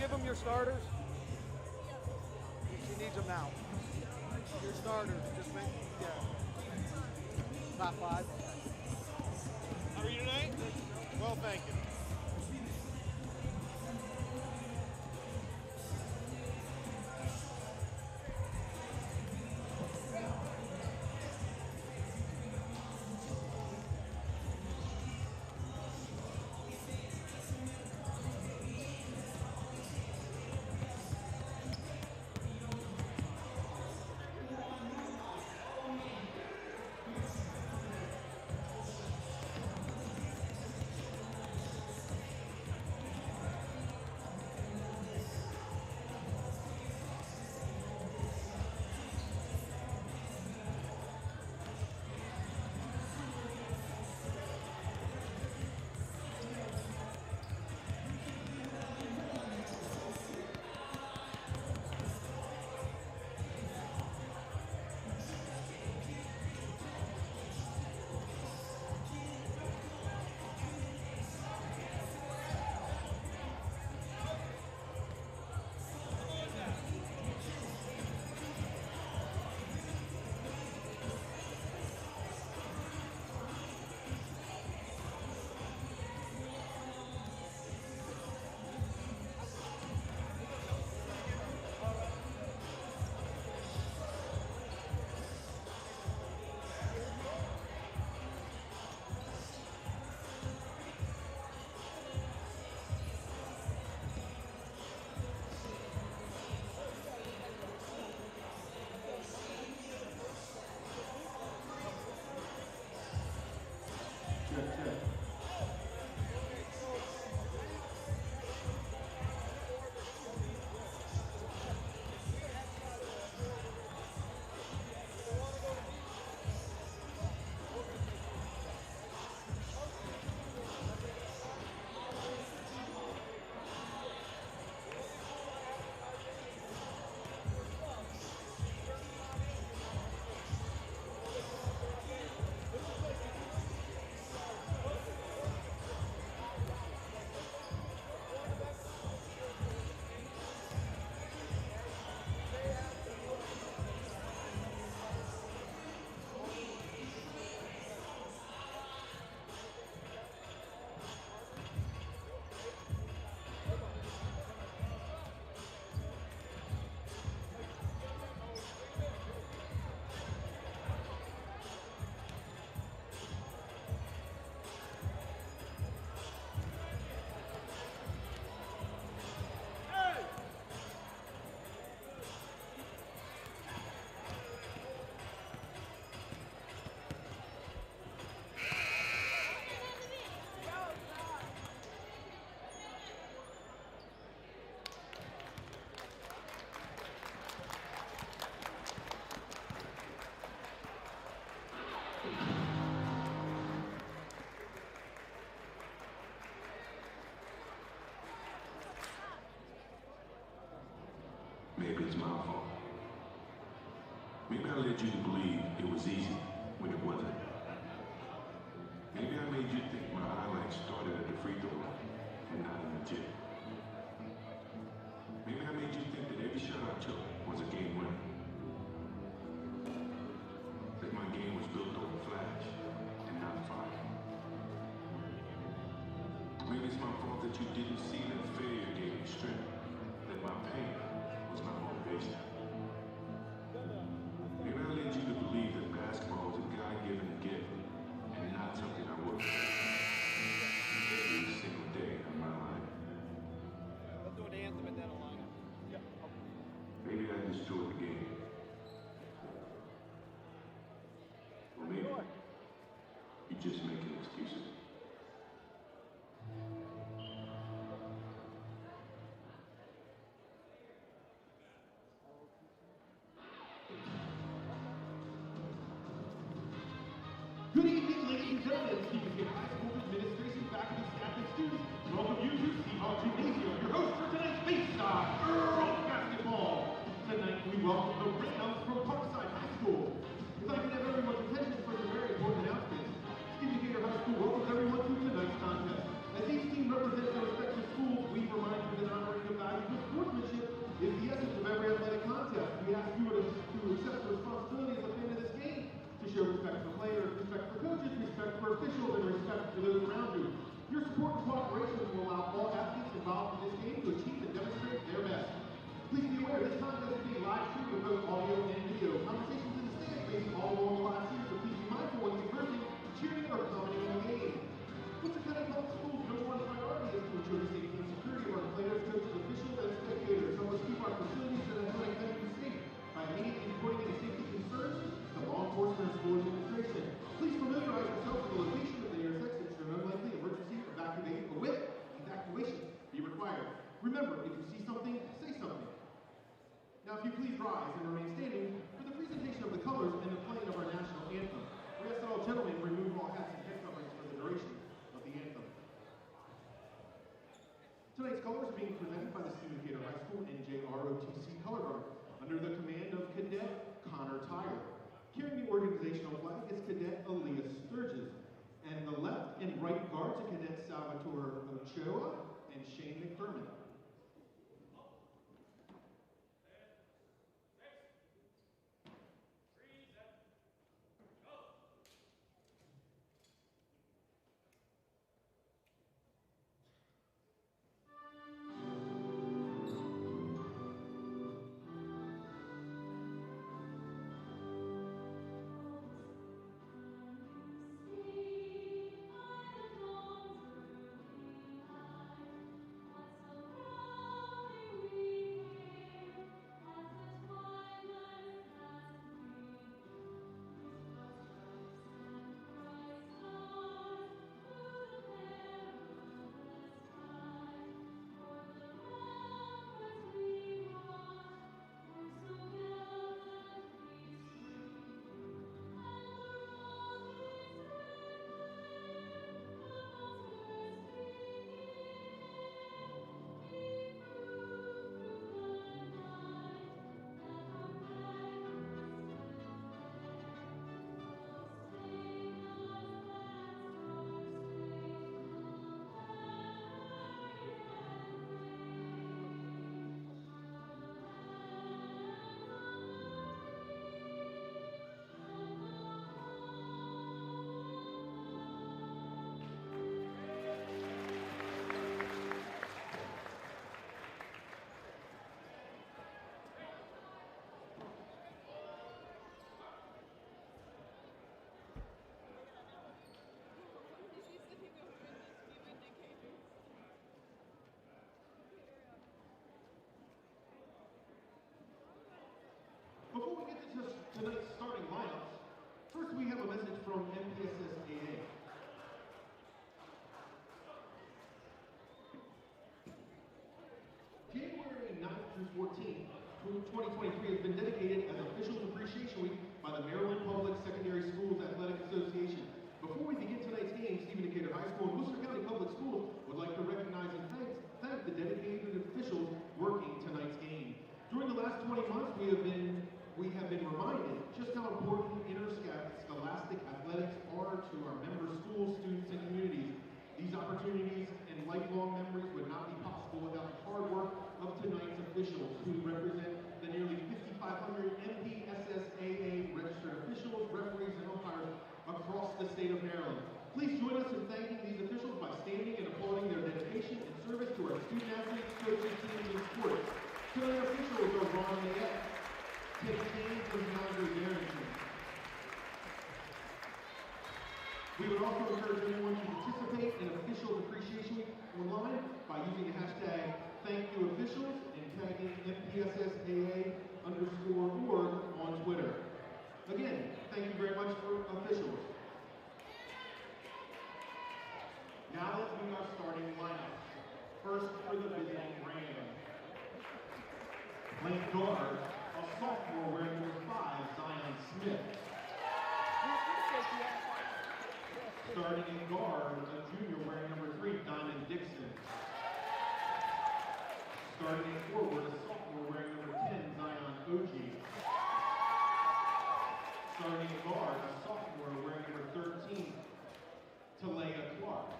give them your starters? She needs them now. Your starters, just make, yeah. Top 5. How are you tonight? Well, thank you. Maybe it's my fault. Maybe I led you to believe it was easy when it wasn't. Maybe I made you think my highlights started at the free throw line and not in the gym. Maybe I made you think that every shot I took was a game winner. That my game was built on flash and not fire. Maybe it's my fault that you didn't see that failure gave me strength, that my pain was my motivation. Maybe I led you to believe that basketball is a God-given gift and not something I work for every single day of my life. Let's do an anthem and then a lineup. Maybe I destroyed the game. Or maybe you're just making excuses. Good evening, ladies and gentlemen. Speaking of high school administration, faculty, staff, and students, welcome you to Seahawks Gymnasium, your host for tonight's Face-Off Girls Basketball. Tonight, we welcome the Rams from Parkside High School. If I can have everyone's attention for some very important announcements, Indicator High School welcomes everyone to tonight's contest. As each team represents their respective schools, we remind you that honoring the values of Remember, if you see something, say something. Now, if you please rise and remain standing for the presentation of the colors and the playing of our national anthem. We ask that all gentlemen remove all hats and head coverings for the duration of the anthem. Tonight's colors are being presented by the Stephen Gator High School NJROTC Color Guard under the command of Cadet Connor Tyler. Carrying the organizational flag is Cadet Aaliyah Sturgis, and the left and right guards are Cadet Salvatore Ochoa and Shane McDermott. Before we get to tonight's starting lineups, first we have a message from MPSSAA. January 9th through 14th, 2023 has been dedicated as Officials Appreciation Week by the Maryland Public Secondary Schools Athletic Association. Before we begin tonight's game, Stephen Decatur High School and Worcester County Public Schools would like to recognize and thank the dedicated officials working tonight's game. During the last 20 months, we have been reminded just how important interscholastic athletics are to our member schools, students, and communities. These opportunities and lifelong memories would not be possible without the hard work of tonight's officials who represent the nearly 5,500 MPSSAA registered officials, referees, and umpires across the state of Maryland. Please join us in thanking these officials by standing and applauding their dedication and service to our student athletes, coaches, teams, and sports. Tonight's officials are Ron Mayette, Tim James, and Andrew Darrington. We would also encourage anyone to participate in Officials Appreciation Week online by using the hashtag #ThankYouOfficials and tagging MPSSAA_org on Twitter. Again, thank you very much for officials. Now let's meet our starting lineup. First for the visiting Rams. Playing guard, a sophomore wearing number 5, Zion Smith. Starting in guard, a junior wearing number 3, Diamond Dixon. Starting in forward, a sophomore wearing number 10, Zion Oji. Starting in guard, a sophomore wearing number 13, Talia Clark.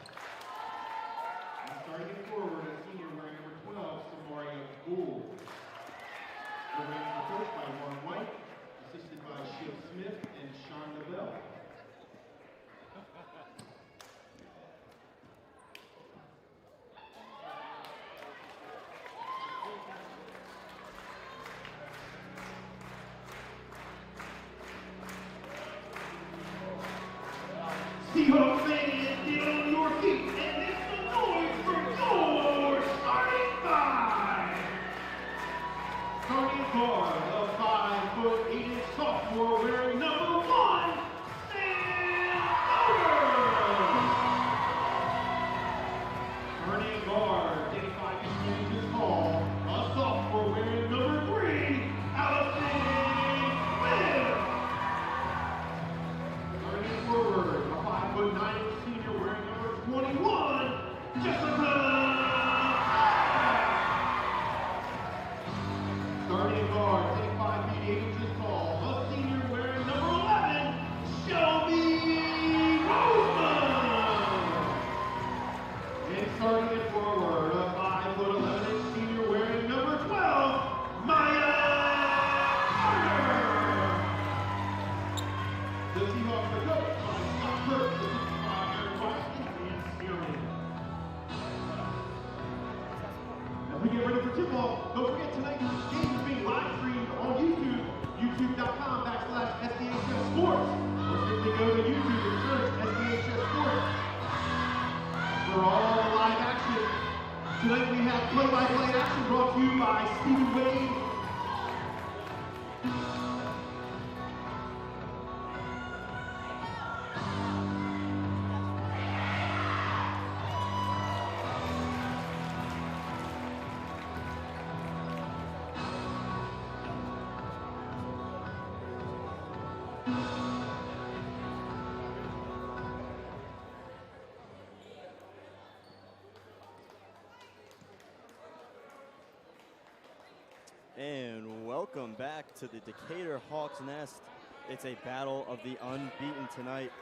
And starting in forward, a senior wearing number 12, Samaria Gould. The Rams are coached by Warren White, assisted by Shiv Smith and Shonda Bell. Seahawks fans, get on your feet and make some noise for your starting 5. Starting guard, a 5'8" sophomore wearing number 1, Sam Bowers. Starting guard, 85 years we get ready for tip-off, don't forget tonight's game is being live streamed on YouTube, youtube.com/SDHS Sports. Or simply go to YouTube and search SDHS Sports. For all the live action, tonight we have play-by-play action brought to you by Stephen Wade. And welcome back to the Decatur Hawks Nest. It's a battle of the unbeaten tonight.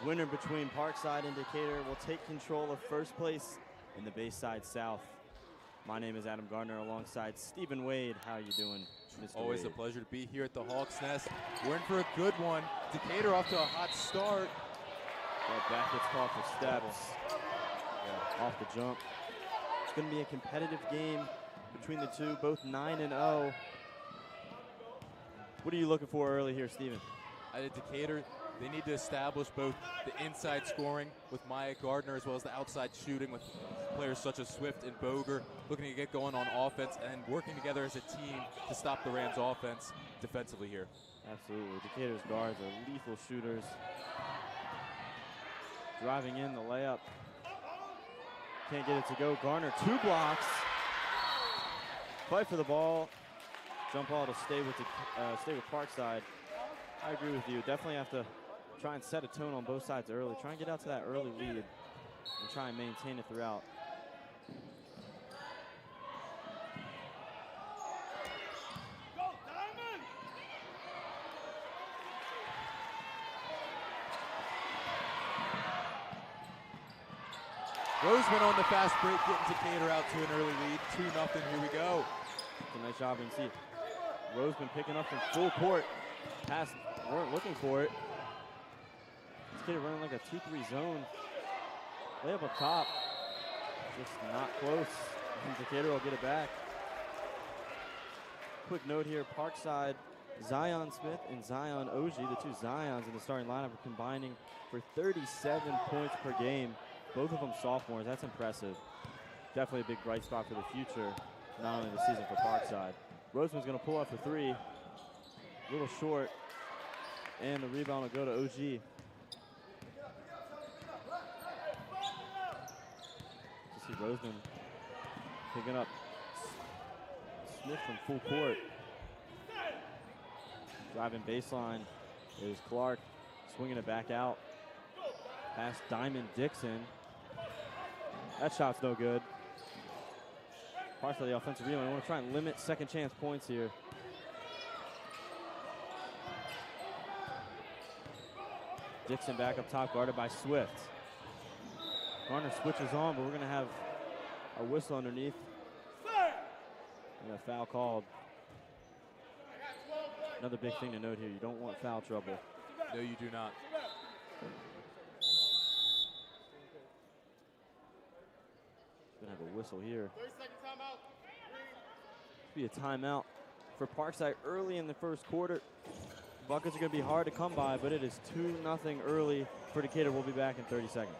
Winner between Parkside and Decatur will take control of first place in the Bayside South. My name is Adam Gardner alongside Stephen Wade. How are you doing, Mr. Always Wade? a pleasure to be here at the Hawks Nest. We're in for a good one. Decatur off to a hot start. That back gets called for steps. Yeah, off the jump. It's going to be a competitive game between the two, both 9-0. What are you looking for early here, Steven? At Decatur, they need to establish both the inside scoring with Maya Gardner as well as the outside shooting with players such as Swift and Boger looking to get going on offense and working together as a team to stop the Rams' offense defensively here. Absolutely. Decatur's guards are lethal shooters. Driving in the layup. Can't get it to go. Garner, 2 blocks. Fight for the ball. Jump ball to stay with Parkside. I agree with you. Definitely have to try and set a tone on both sides early. Try and get out to that early lead and try and maintain it throughout. Roseman on the fast break, getting Decatur out to an early lead. 2-0, here we go. It's a nice job. You can see Roseman picking up from full court. Pass, weren't looking for it. This kid running like a 2-3 zone. Layup up top. Just not close. And Decatur will get it back. Quick note here, Parkside, Zion Smith and Zion Oji, the 2 Zions in the starting lineup, are combining for 37 points per game. Both of them sophomores. That's impressive. Definitely a big bright spot for the future, not only the season for Parkside. Roseman's going to pull up for 3. A little short. And the rebound will go to OG. You see Roseman picking up Smith from full court. Driving baseline is Clark, swinging it back out. Past Diamond Dixon. That shot's no good. Part of the offensive rebound. I want to try and limit second chance points here. Dixon back up top, guarded by Swift. Garner switches on, but we're going to have a whistle underneath. And a foul called. Another big thing to note here, you don't want foul trouble. No, you do not. Gonna have a whistle here. 30-second timeout. Be a timeout for Parkside early in the first quarter. Buckets are gonna be hard to come by, but it is 2-0 early for Decatur. We'll be back in 30 seconds.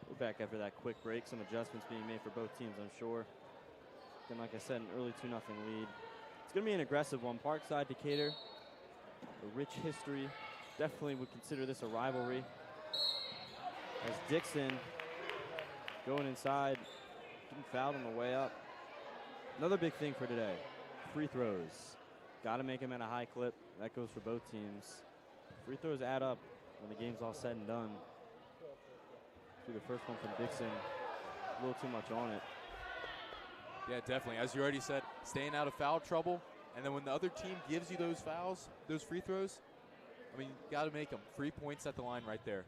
We're back after that quick break. Some adjustments being made for both teams, I'm sure. Then, like I said, an early 2-0 lead. It's going to be an aggressive one. Parkside, Decatur, a rich history. Definitely would consider this a rivalry. As Dixon going inside, getting fouled on the way up. Another big thing for today, free throws. Got to make them at a high clip. That goes for both teams. Free throws add up when the game's all said and done. through the first one from Dixon. A little too much on it. Yeah, definitely. As you already said, staying out of foul trouble. And then when the other team gives you those fouls, those free throws, I mean, you got to make them. 3 points at the line right there.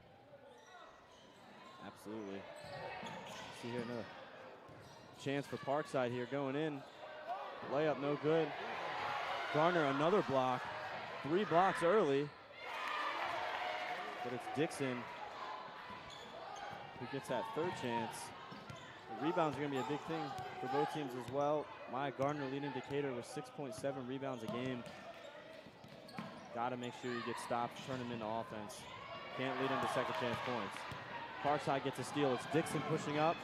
Absolutely. See here, another chance for Parkside here going in. Layup no good. Garner another block. 3 blocks early. But it's Dixon who gets that third chance. The rebounds are going to be a big thing for both teams as well. Maya Gardner, leading Decatur, with 6.7 rebounds a game. Got to make sure you get stops, turn them into offense. Can't lead into second chance points. Parkside gets a steal. It's Dixon pushing up.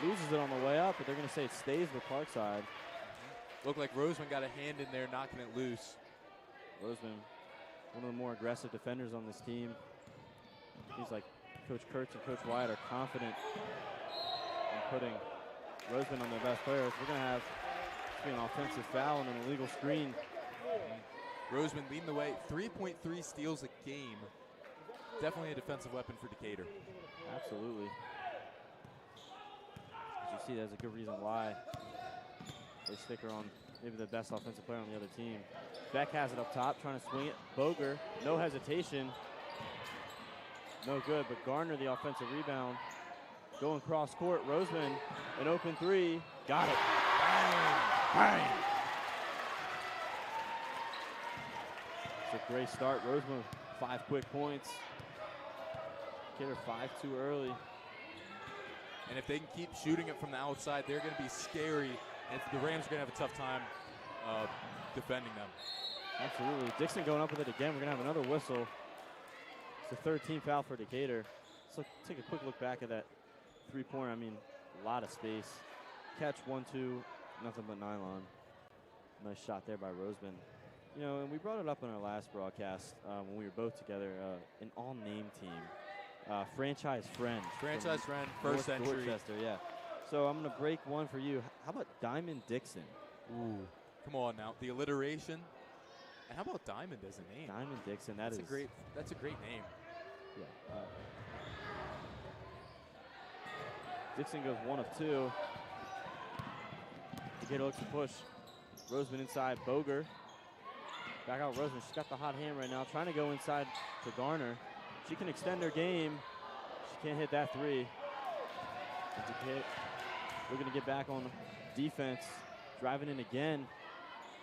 Loses it on the way up, but they're going to say it stays with Parkside. Looked like Roseman got a hand in there, knocking it loose. Roseman, one of the more aggressive defenders on this team. He's like Coach Kurtz and Coach Wyatt are confident in putting Roseman on their best players. We're going to have an offensive foul and an illegal screen. Roseman leading the way, 3.3 steals a game. Definitely a defensive weapon for Decatur. Absolutely. As you see, there's a good reason why they stick her on maybe the best offensive player on the other team. Beck has it up top, trying to swing it. Boger, no hesitation. No good, but Garner, the offensive rebound. Going cross court, Roseman, an open 3. Got it. Bang! Bang! It's a great start. Roseman, 5 quick points. Get her 5 too early. And if they can keep shooting it from the outside, they're going to be scary. And the Rams are going to have a tough time defending them. Absolutely. Dixon going up with it again. We're going to have another whistle. It's the 13th foul for Decatur. So take a quick look back at that three-pointer. I mean, a lot of space. Catch 1-2, nothing but nylon. Nice shot there by Roseman. You know, and we brought it up in our last broadcast when we were both together. An all-name team. Franchise friend. Franchise friend, first North century. Dorchester, yeah. So I'm going to break one for you. How about Diamond Dixon? Ooh, come on now. The alliteration. And how about Diamond as a name? Diamond Dixon, that's a great name. Yeah. Dixon goes 1 of 2. Decatur looks to push. Roseman inside, Boger. Back out Roseman, she's got the hot hand right now, trying to go inside to Garner. She can extend her game. She can't hit that 3. We're gonna get back on defense. Driving in again.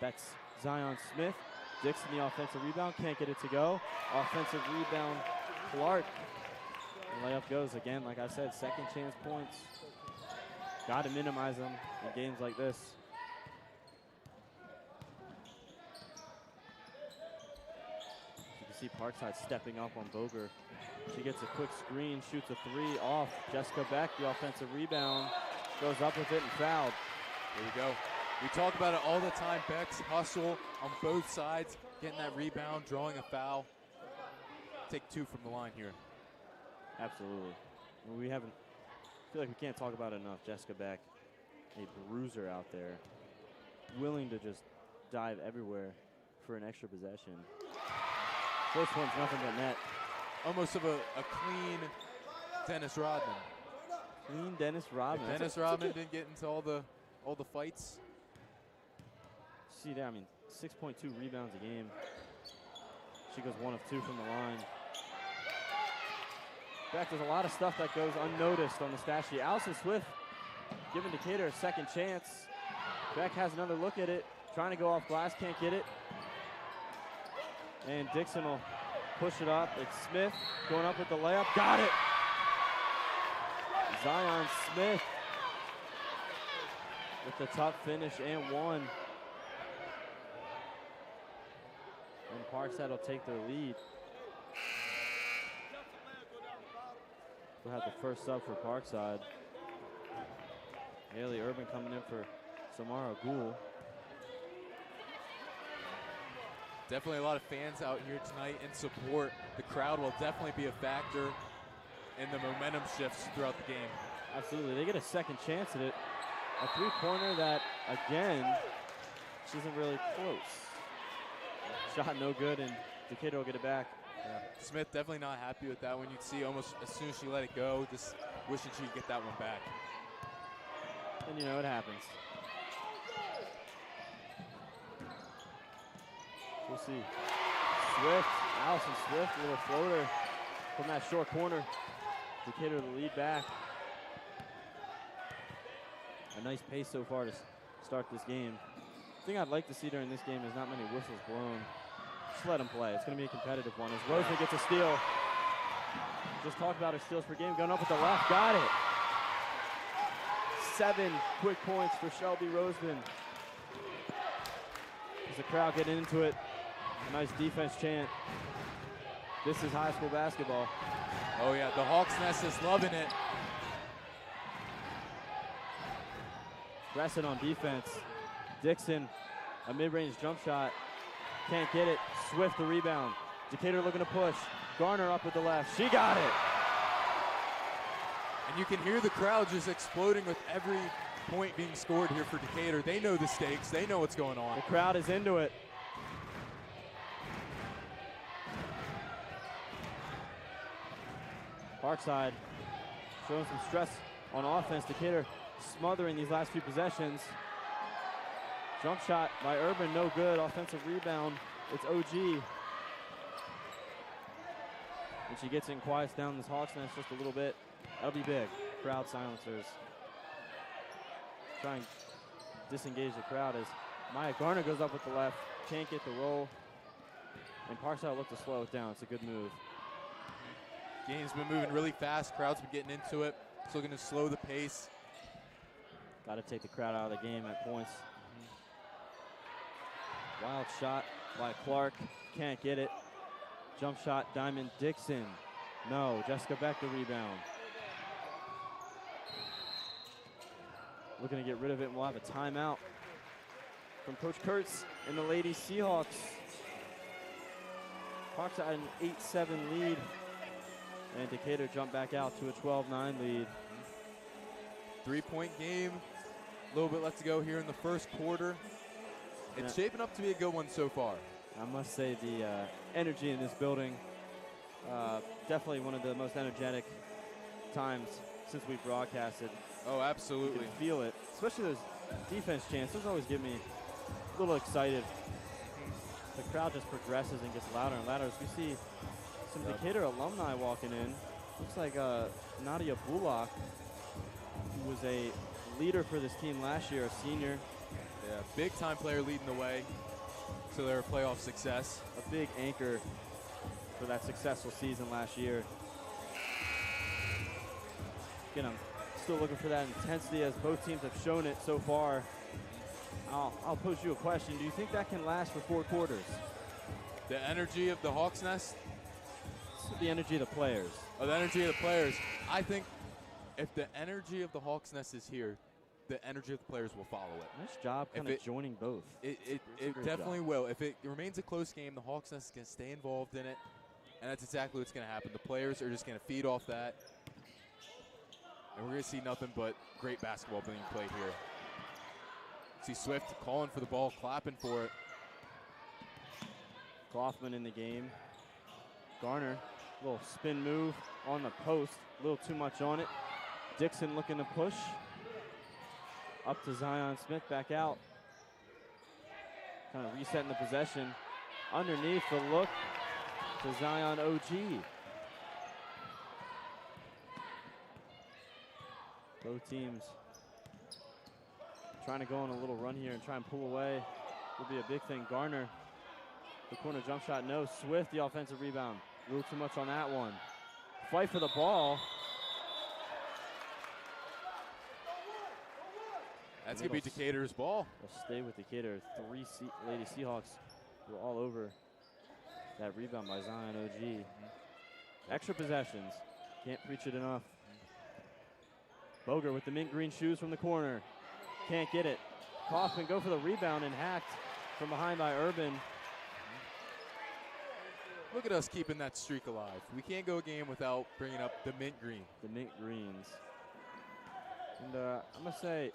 That's Zion Smith. Dixon, the offensive rebound, can't get it to go. Offensive rebound, Clark. The layup goes again, like I said, second chance points. Got to minimize them in games like this. You can see Parkside stepping up on Boger. She gets a quick screen, shoots a 3 off. Jessica Beck, the offensive rebound, goes up with it and fouled. There you go. We talk about it all the time. Beck's hustle on both sides, getting that rebound, drawing a foul. Take 2 from the line here. Absolutely. We haven't, I feel like we can't talk about it enough. Jessica Beck, a bruiser out there, willing to just dive everywhere for an extra possession. First one's nothing but net. Almost of a clean Dennis Rodman. Clean Dennis Rodman. If Dennis Rodman didn't get into all the fights. See there, I mean, 6.2 rebounds a game. She goes 1 of 2 from the line. In fact, there's a lot of stuff that goes unnoticed on the stat sheet. Allison Swift giving Decatur a second chance. Beck has another look at it, trying to go off glass, can't get it. And Dixon will push it up. It's Smith going up with the layup. Got it! Zion Smith with the tough finish and 1. And Parkside will take their lead. We'll have the first sub for Parkside. Haley Urban coming in for Samara Gould. Definitely a lot of fans out here tonight in support. The crowd will definitely be a factor in the momentum shifts throughout the game. Absolutely, they get a second chance at it. A 3-pointer that, again, she isn't really close. Shot no good, and Decatur will get it back. Yeah. Smith definitely not happy with that one. You'd see almost as soon as she let it go, just wishing she could get that one back. And you know, it happens. We'll see. Swift, Allison Swift, a little floater from that short corner. Decatur the lead back. A nice pace so far to start this game. The thing I'd like to see during this game is not many whistles blown. Just let them play. It's going to be a competitive one. As Roseman gets a steal. Just talked about her steals per game. Going up with the left. Got it. 7 quick points for Shelby Roseman. As the crowd getting into it. A nice defense chant. This is high school basketball. Oh yeah, the Hawks Nest is loving it. Pressing on defense. Dixon, a mid-range jump shot. Can't get it. Swift the rebound. Decatur looking to push. Garner up with the left. She got it. And you can hear the crowd just exploding with every point being scored here for Decatur. They know the stakes. They know what's going on. The crowd is into it. Parkside showing some stress on offense. Decatur smothering these last few possessions. Jump shot by Urban, no good. Offensive rebound, it's OG. And she gets in, quiets down this Hawks Nest just a little bit. That'll be big. Crowd silencers. Try and disengage the crowd as Maya Garner goes up with the left. Can't get the roll. And Parkside look to slow it down. It's a good move. Game's been moving really fast. Crowd's been getting into it. It's looking to slow the pace. Got to take the crowd out of the game at points. Wild shot by Clark. Can't get it. Jump shot, Diamond Dixon. No, Jessica Beck the rebound. Looking to get rid of it, and we'll have a timeout from Coach Kurtz and the Lady Seahawks. Parkside an 8-7 lead. And Decatur jump back out to a 12-9 lead. 3-point game. A little bit left to go here in the first quarter. It's shaping up to be a good one so far. I must say the energy in this building, definitely one of the most energetic times since we broadcasted. Oh, absolutely. You can feel it, especially those defense chants. Those always get me a little excited. The crowd just progresses and gets louder and louder as we see some Decatur alumni walking in. Looks like Nadia Bullock, who was a leader for this team last year, a senior. Yeah, big-time player leading the way to their playoff success. A big anchor for that successful season last year. Again, I'm still looking for that intensity as both teams have shown it so far. I'll pose you a question. Do you think that can last for 4 quarters? The energy of the Hawks Nest? The energy of the players. Oh, the energy of the players. I think if the energy of the Hawks Nest is here, the energy of the players will follow it. Nice job kind of joining both. It definitely will. If it remains a close game, the Hawks Nest is going to stay involved in it, and that's exactly what's going to happen. The players are just going to feed off that, and we're going to see nothing but great basketball being played here. See Swift calling for the ball, clapping for it. Kaufman in the game. Garner, little spin move on the post, a little too much on it. Dixon looking to push. Up to Zion Smith, back out. Kind of resetting the possession. Underneath the look to Zion OG. Both teams trying to go on a little run here and try and pull away. Will be a big thing. Garner, the corner jump shot, no. Swift, the offensive rebound. A little too much on that one. Fight for the ball. That's going to be Decatur's ball. We'll stay with Decatur. 3 Lady Seahawks were all over that rebound by Zion OG. Extra possessions. Can't preach it enough. Boger with the mint green shoes from the corner. Can't get it. Kaufman go for the rebound and hacked from behind by Urban. Look at us keeping that streak alive. We can't go a game without bringing up the mint green. The mint greens. And I must say,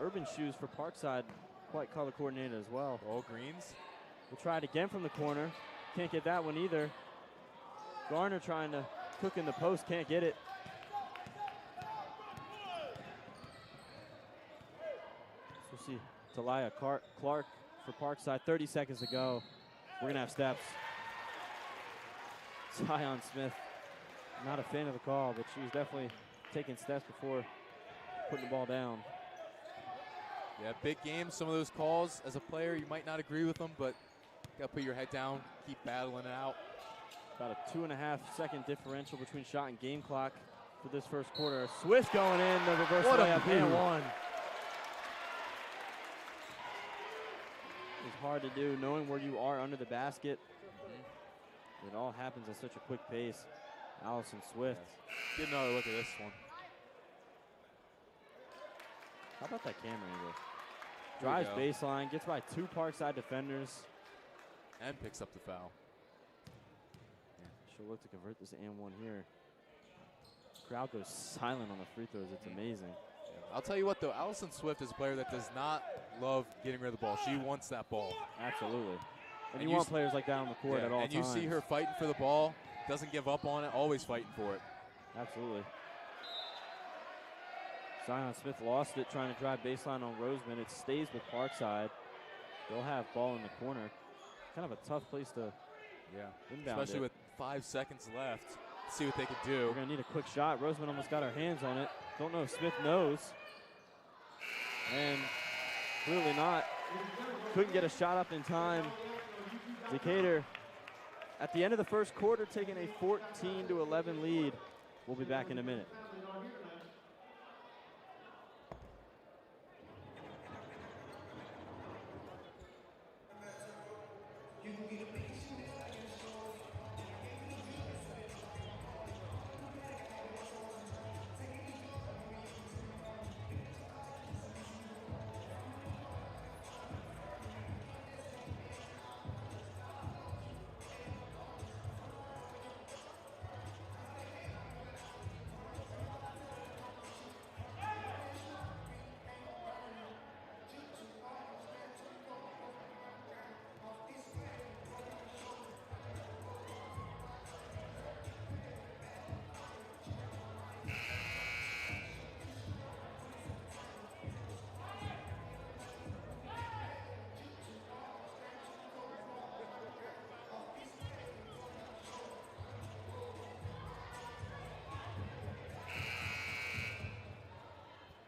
Urban shoes for Parkside, quite color coordinated as well. All greens. We'll try it again from the corner. Can't get that one either. Garner trying to cook in the post, can't get it. So we'll see Talia Clark for Parkside, 30 seconds to go. We're gonna have steps. Zion Smith, not a fan of the call, but she was definitely taking steps before putting the ball down. Yeah, big games, some of those calls. As a player, you might not agree with them, but you gotta put your head down, keep battling it out. About a 2.5-second differential between shot and game clock for this first quarter. Swift going in, the reverse layup, and one. It's hard to do knowing where you are under the basket. It all happens at such a quick pace. Allison Swift. Yes. Get another look at this one. How about that camera angle? Drives baseline, gets by 2 Parkside defenders. And picks up the foul. Yeah, she'll look to convert this and one here. Crowd goes silent on the free throws. It's amazing. I'll tell you what, though, Allison Swift is a player that does not love getting rid of the ball. She wants that ball. Absolutely. And you want players like that on the court at all times. And you see her fighting for the ball, doesn't give up on it, always fighting for it. Absolutely. Zion Smith lost it trying to drive baseline on Roseman. It stays with Parkside. They'll have ball in the corner. Kind of a tough place to inbound especially with 5 seconds left. See what they could do. We're going to need a quick shot. Roseman almost got her hands on it. Don't know if Smith knows. And clearly not. Couldn't get a shot up in time. Decatur at the end of the first quarter taking a 14-11 lead. We'll be back in a minute.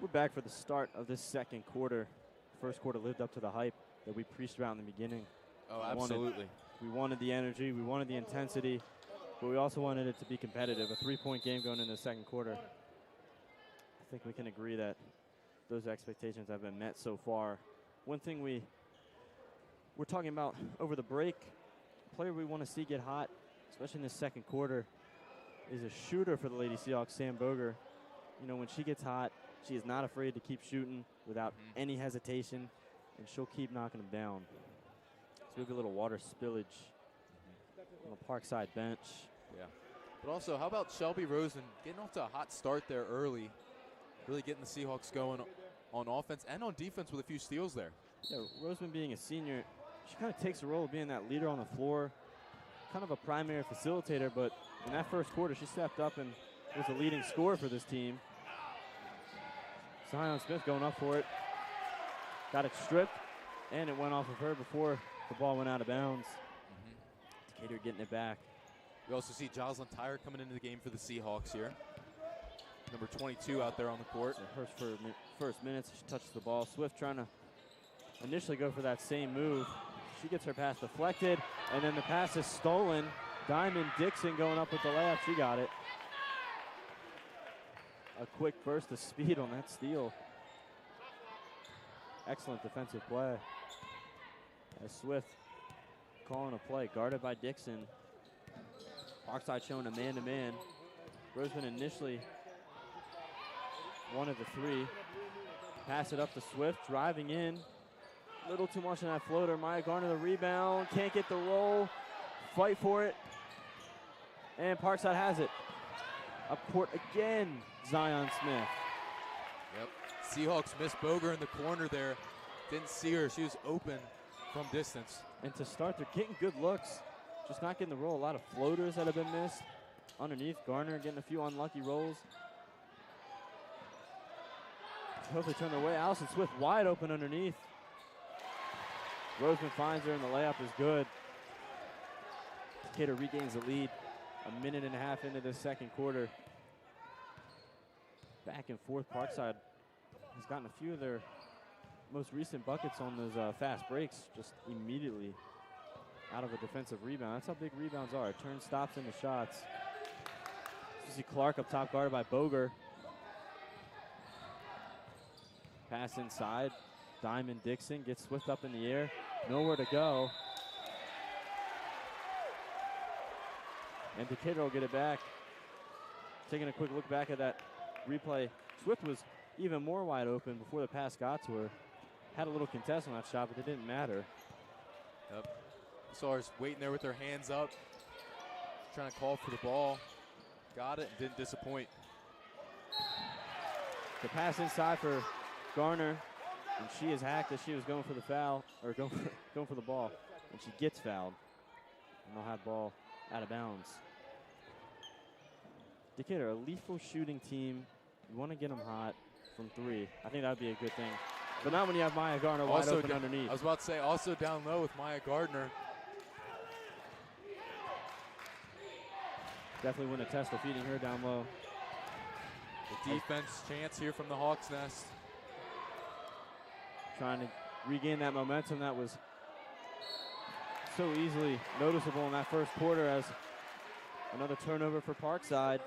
We're back for the start of this second quarter. First quarter lived up to the hype that we preached about in the beginning. Oh, absolutely. We wanted the energy, we wanted the intensity, but we also wanted it to be competitive. A 3-point game going into the second quarter. I think we can agree that those expectations have been met so far. One thing we're talking about over the break, a player we want to see get hot, especially in the second quarter, is a shooter for the Lady Seahawks, Sam Boger. You know, when she gets hot, she is not afraid to keep shooting without any hesitation, and she'll keep knocking them down. So we have a little water spillage on the Parkside bench. Yeah. But also, how about Shelby Rosen getting off to a hot start there early, really getting the Seahawks going on offense and on defense with a few steals there. Yeah, Roseman being a senior, she kind of takes the role of being that leader on the floor, kind of a primary facilitator, but in that first quarter, she stepped up and was the leading scorer for this team. Zion Smith going up for it. Got it stripped, and it went off of her before the ball went out of bounds. Decatur getting it back. We also see Jocelyn Tyre coming into the game for the Seahawks here. Number 22 out there on the court. Her first minutes, she touches the ball. Swift trying to initially go for that same move. She gets her pass deflected, and then the pass is stolen. Diamond Dixon going up with the layup. She got it. A quick burst of speed on that steal. Excellent defensive play. As Swift calling a play, guarded by Dixon. Parkside showing a man-to-man. Roseman initially wanted the three. Pass it up to Swift, driving in. Little too much on that floater. Maya Garner the rebound, can't get the roll. Fight for it. And Parkside has it. Up court again, Zion Smith. Yep. Seahawks missed Boger in the corner there. Didn't see her. She was open from distance. And to start, they're getting good looks. Just not getting the roll. A lot of floaters that have been missed. underneath. Garner getting a few unlucky rolls. Hopefully turn their way. Allison Swift wide open underneath. Roseman finds her, and the layup is good. Decatur regains the lead 1.5 minutes into the second quarter. Back and forth. Parkside has gotten a few of their most recent buckets on those fast breaks just immediately out of a defensive rebound. That's how big rebounds are. Turn stops into shots. You see Clark up top, guarded by Boger. Pass inside. Diamond Dixon gets Swift up in the air. Nowhere to go. And Decatur will get it back. Taking a quick look back at that replay. Swift was even more wide open before the pass got to her. Had a little contest on that shot, but it didn't matter. Yep. Saw her waiting there with her hands up, trying to call for the ball. Got it and didn't disappoint. The pass inside for Garner, and she is hacked as she was going for the foul, or going for the ball, and she gets fouled. And they'll have ball out of bounds. Decatur, a lethal shooting team. You want to get them hot from three. I think that would be a good thing. But not when you have Maya Gardner wide open underneath. I was about to say, also down low with Maya Gardner. Definitely wouldn't test of feeding her down low. The defense chance here from the Hawks' Nest. Trying to regain that momentum that was so easily noticeable in that first quarter as another turnover for Parkside.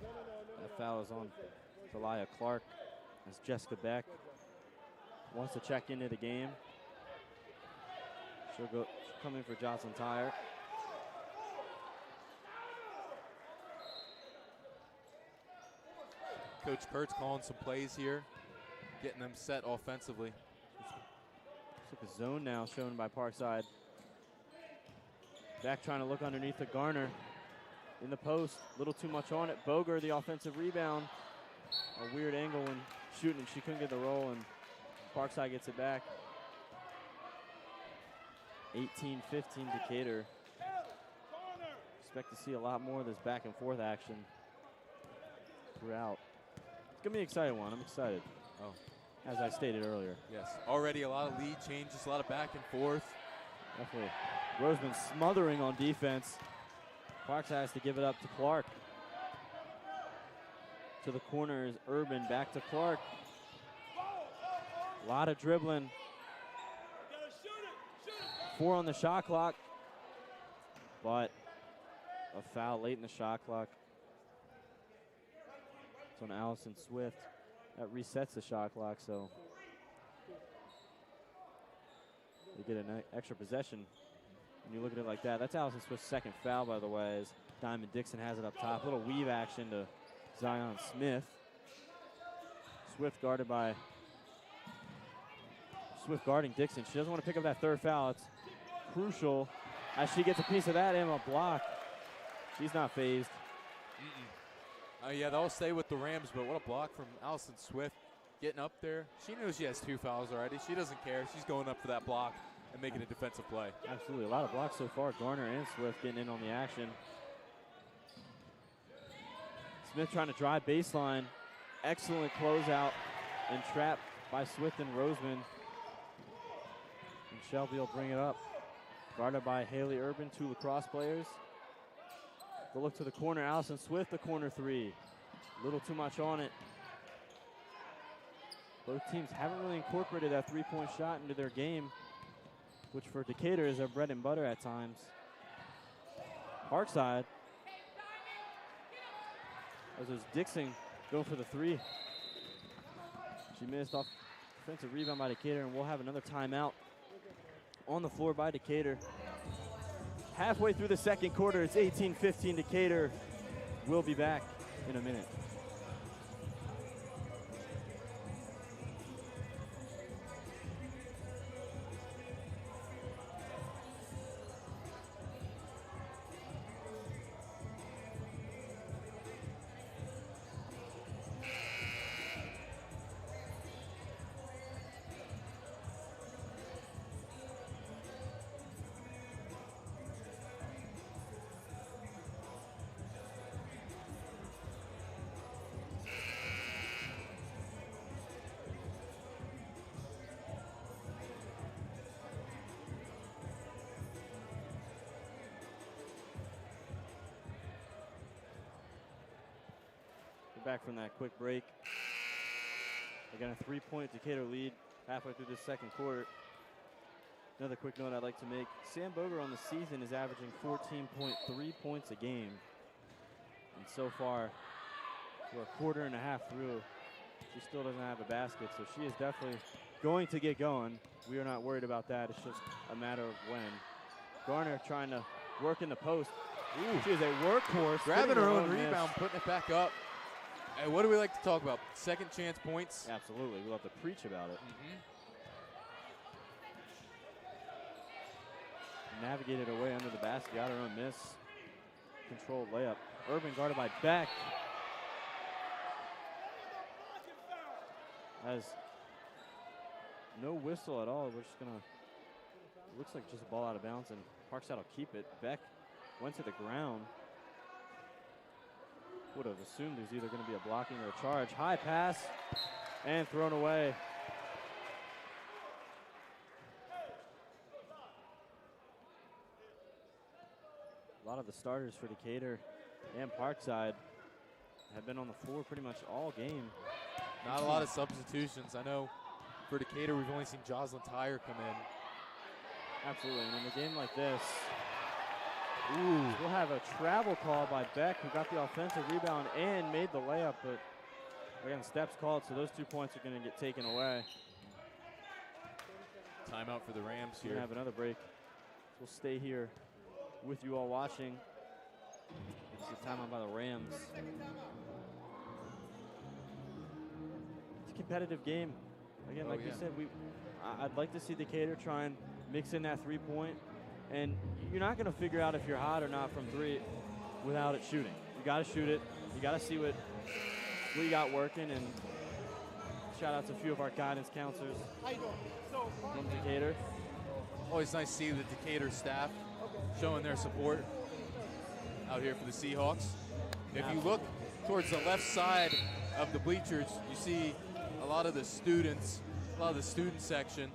That foul is on Talia Clark as Jessica Beck wants to check into the game. She'll come in for Johnson Tire. Coach Kurtz calling some plays here, getting them set offensively. It's like a zone now shown by Parkside. Beck trying to look underneath the Garner in the post. A little too much on it. Boger, the offensive rebound. A weird angle when shooting, and she couldn't get the roll, and Parkside gets it back. 18-15 Decatur. Expect to see a lot more of this back and forth action throughout. It's gonna be an exciting one. I'm excited. Oh, as I stated earlier. Yes, already a lot of lead changes, a lot of back and forth. Definitely. Roseman smothering on defense. Parks has to give it up to Clark. To the corner is Urban, back to Clark. A lot of dribbling. 4 on the shot clock, but a foul late in the shot clock. It's on Allison Swift. That resets the shot clock, so they get an extra possession. When you look at it like that, that's Allison Swift's second foul, by the way, as Diamond Dixon has it up top. Little weave action to Zion Smith. Swift guarded by Swift guarding Dixon. She doesn't want to pick up that third foul. It's crucial as she gets a piece of that and a block. She's not phased. Yeah, they'll stay with the Rams, but what a block from Allison Swift. Getting up there. She knows she has 2 fouls already. She doesn't care. She's going up for that block and making a defensive play. Absolutely. A lot of blocks so far. Garner and Swift getting in on the action. Smith trying to drive baseline. Excellent closeout and trap by Swift and Roseman. And Shelby will bring it up. Guarded by Haley Urban, 2 lacrosse players. They'll look to the corner. Allison Swift, the corner 3. A little too much on it. Both teams haven't really incorporated that 3-point shot into their game, which for Decatur is their bread and butter at times. Parkside, as was Dixon going for the 3. She missed off defensive rebound by Decatur, and we'll have another timeout on the floor by Decatur. Halfway through the second quarter, it's 18-15 Decatur. We'll be back in a minute. We're back from that quick break. Again, a 3-point Decatur lead halfway through this second quarter. Another quick note I'd like to make. Sam Boger on the season is averaging 14.3 points a game. And so far, we're a quarter and a half through. She still doesn't have a basket, so she is definitely going to get going. We are not worried about that. It's just a matter of when. Garner trying to work in the post. Ooh. She is a workhorse. Grabbing her own rebound, putting it back up. And what do we like to talk about? Second chance points? Absolutely. We'll have to preach about it. Navigated away under the basket, got her own miss. Controlled layup. Urban guarded by Beck. Has no whistle at all. We're just gonna, looks like just a ball out of bounds, and Parkside will keep it. Beck went to the ground. Would have assumed there's either gonna be a blocking or a charge. High pass and thrown away. A lot of the starters for Decatur and Parkside have been on the floor pretty much all game. Not a lot of substitutions. I know for Decatur, we've only seen Jocelyn Tyre come in. Absolutely, and in a game like this, we'll have a travel call by Beck, who got the offensive rebound and made the layup, but again, steps called, so those 2 points are gonna get taken away. Timeout for the Rams We're here. gonna have another break. We'll stay here with you all watching. It's a timeout by the Rams. It's a competitive game. Again, like you said, I'd like to see Decatur try and mix in that 3-point. And you're not going to figure out if you're hot or not from 3 without it shooting. You got to shoot it. You got to see what you got working. And shout out to a few of our guidance counselors from Decatur. Always nice to see the Decatur staff showing their support out here for the Seahawks. If you look towards the left side of the bleachers, you see a lot of the students, a lot of the student section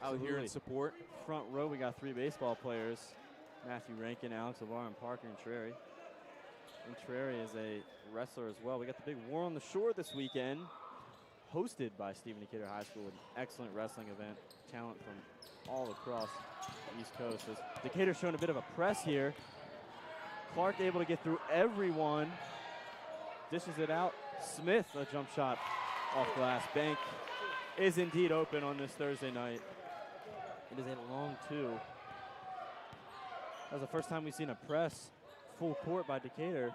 out here in support. Front row, we got 3 baseball players: Matthew Rankin, Alex LeVar, and Parker Intreri. Intreri is a wrestler as well. We got the big War on the Shore this weekend, hosted by Stephen Decatur High School, an excellent wrestling event. Talent from all across the East Coast. As Decatur showing a bit of a press here. Clark able to get through everyone. Dishes it out. Smith, a jump shot off glass. Bank is indeed open on this Thursday night. It is a long 2. That was the first time we've seen a press full court by Decatur.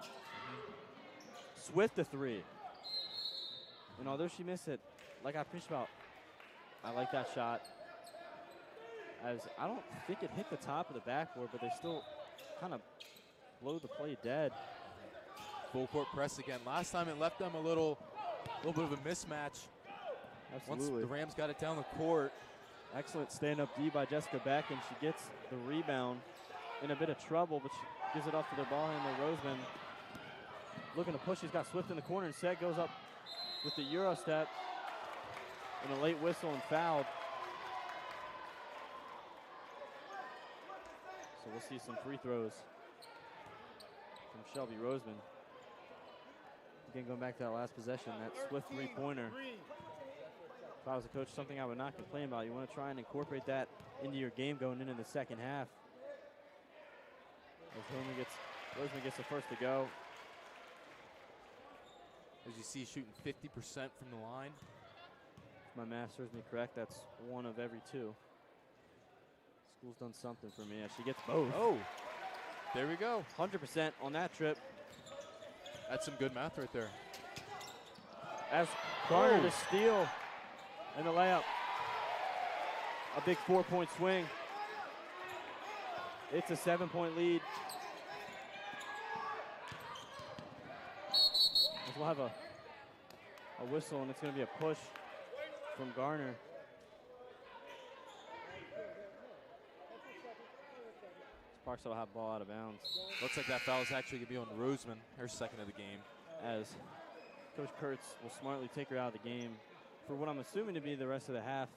Swift a 3. And although she missed it, like I preached about, I like that shot. As I don't think it hit the top of the backboard, but they still kind of blow the play dead. Full court press again. Last time it left them a little bit of a mismatch. Absolutely. Once the Rams got it down the court. Excellent stand-up D by Jessica Beck, and she gets the rebound. In a bit of trouble, but she gives it off to their ball handler, Roseman. Looking to push, he's got Swift in the corner, and Set goes up with the Euro step. And a late whistle and fouled. So we'll see some free throws from Shelby Roseman. Again, going back to that last possession, that Swift 3-pointer. If I was a coach, something I would not complain about. You want to try and incorporate that into your game going into the second half. As Roseman gets the first to go. As you see, shooting 50% from the line. If my math serves me correct, that's 1 of every 2. School's done something for me as she gets both. Oh, there we go. 100% on that trip. That's some good math right there. As Garner to steal and the layup. A big 4-point swing. It's a 7-point lead. As we'll have a whistle, and it's going to be a push from Garner. Parkside will have ball out of bounds. Looks like that foul is actually going to be on Roseman, her second of the game. As Coach Kurtz will smartly take her out of the game for what I'm assuming to be the rest of the half.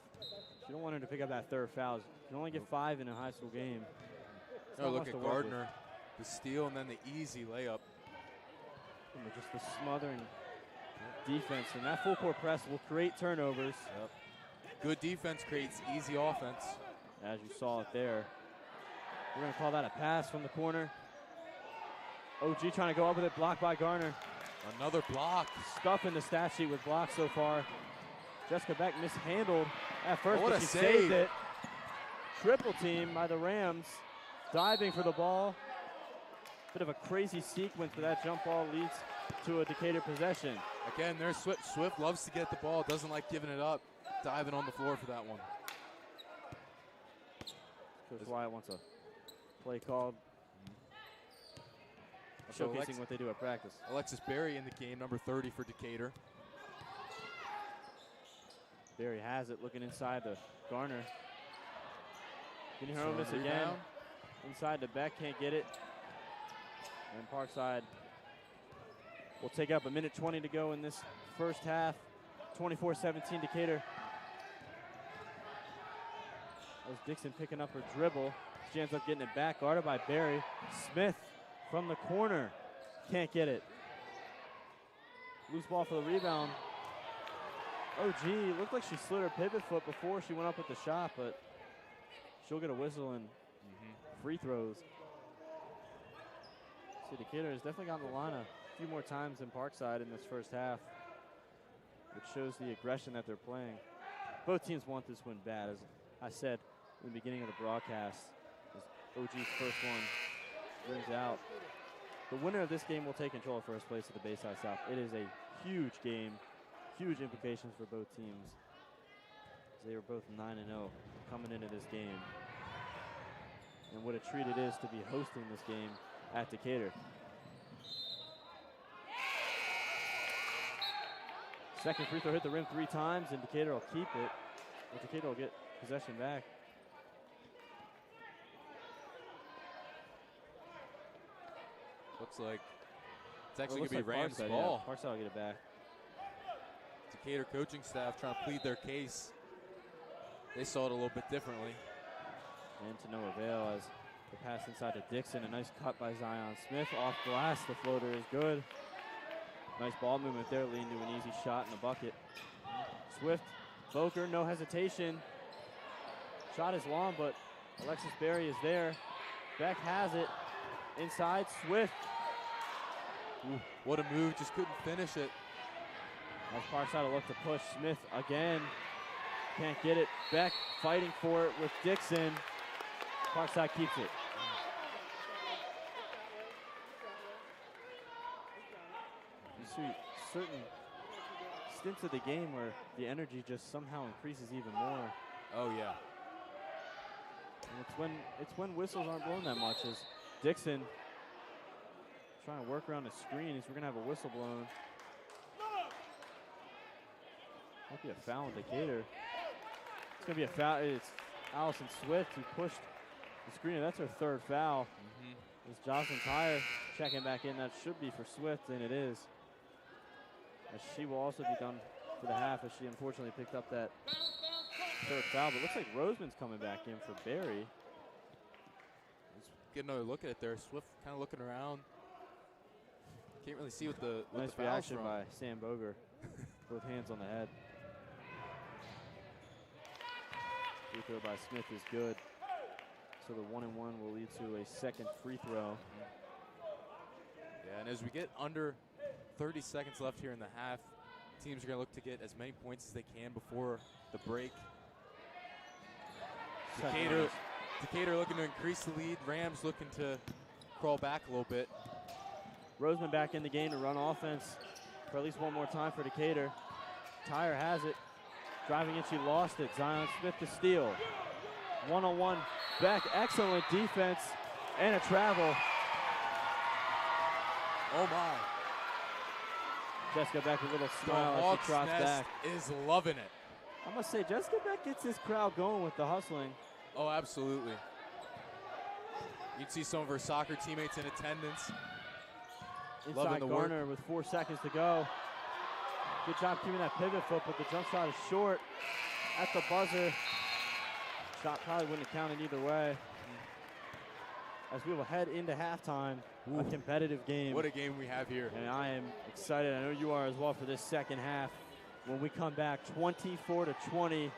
You don't want her to pick up that 3rd foul. You can only get 5 in a high school game. Oh, look at Gardner, the steal and then the easy layup. And just the smothering defense. And that full court press will create turnovers. Yep. Good defense creates easy offense. As you saw it there. We're going to call that a pass from the corner. OG trying to go up with it, blocked by Garner. Another block. Stuffing the stat sheet with blocks so far. Jessica Beck mishandled at first, what but a she save. saved it. Triple team by the Rams. Diving for the ball. Bit of a crazy sequence, but that jump ball leads to a Decatur possession. Again, there's Swift. Swift loves to get the ball, doesn't like giving it up. Diving on the floor for that one. Coach Wyatt wants a play called. So Showcasing what they do at practice. Alexis Berry in the game, number 30 for Decatur. Berry has it, looking inside to Garner. Can you hear him miss again? Rebound. Inside to Beck, can't get it. And Parkside will take up 1:20 to go in this first half. 24-17 Decatur. That was Dixon picking up her dribble. She ends up getting it back, guarded by Berry. Smith from the corner, can't get it. Loose ball for the rebound. OG, looked like she slid her pivot foot before she went up with the shot, but she'll get a whistle and free throws. See, Decatur has definitely gotten the line a few more times than Parkside in this first half, which shows the aggression that they're playing. Both teams want this win bad, as I said in the beginning of the broadcast. As OG's first one rings out. The winner of this game will take control of first place at the Bayside South. It is a huge game, huge implications for both teams. They were both 9-0 coming into this game. And what a treat it is to be hosting this game at Decatur. Second free throw hit the rim 3 times, and Decatur will keep it. But Decatur will get possession back. Looks like it's actually Well, going to be Rams' Parkside, ball. Yeah, Parkside will get it back. Decatur coaching staff trying to plead their case. They saw it a little bit differently. And to no avail as the pass inside to Dixon. A nice cut by Zion Smith. Off glass, the floater is good. Nice ball movement there, leading to an easy shot in the bucket. Swift, Boker, no hesitation. Shot is long, but Alexis Berry is there. Beck has it. Inside, Swift. Ooh, what a move, just couldn't finish it. As Parkside will look to push Smith again. Can't get it. Beck fighting for it with Dixon. Parkside keeps it. You see certain stints of the game where the energy just somehow increases even more. Oh yeah. And it's when whistles aren't blown that much. As Dixon trying to work around the screen, as we're gonna have a whistle blown. Might be a foul in Decatur. It's gonna be a foul. It's Allison Swift who pushed the screen. That's her 3rd foul. It's Jocelyn Tyre checking back in. That should be for Swift, and it is. As she will also be done for the half, as she unfortunately picked up that 3rd foul. But it looks like Roseman's coming back in for Berry. Let's get another look at it there. Swift kind of looking around. Can't really see what the Nice the foul's reaction from. by Sam Boger. Both hands on the head. Free throw by Smith is good. So the 1-and-1 will lead to a 2nd free throw. Yeah, and as we get under 30 seconds left here in the half, teams are going to look to get as many points as they can before the break. Decatur looking to increase the lead. Rams looking to crawl back a little bit. Roseman back in the game to run offense for at least one more time for Decatur. Tyre has it. Driving in, she lost it. Zion Smith to steal. 1-on-1. Beck, excellent defense and a travel. Oh my. Jessica Beck, a little The smile as Hawks she trots Nest back. is loving it. I must say, Jessica Beck gets this crowd going with the hustling. Oh, absolutely. You'd see some of her soccer teammates in attendance. Inside Garner with 4 seconds to go. Good job keeping that pivot foot, but the jump shot is short at the buzzer. Shot probably wouldn't have counted either way. as we will head into halftime. A competitive game. What a game we have here. And I am excited. I know you are as well for this second half. When we come back, 24-20.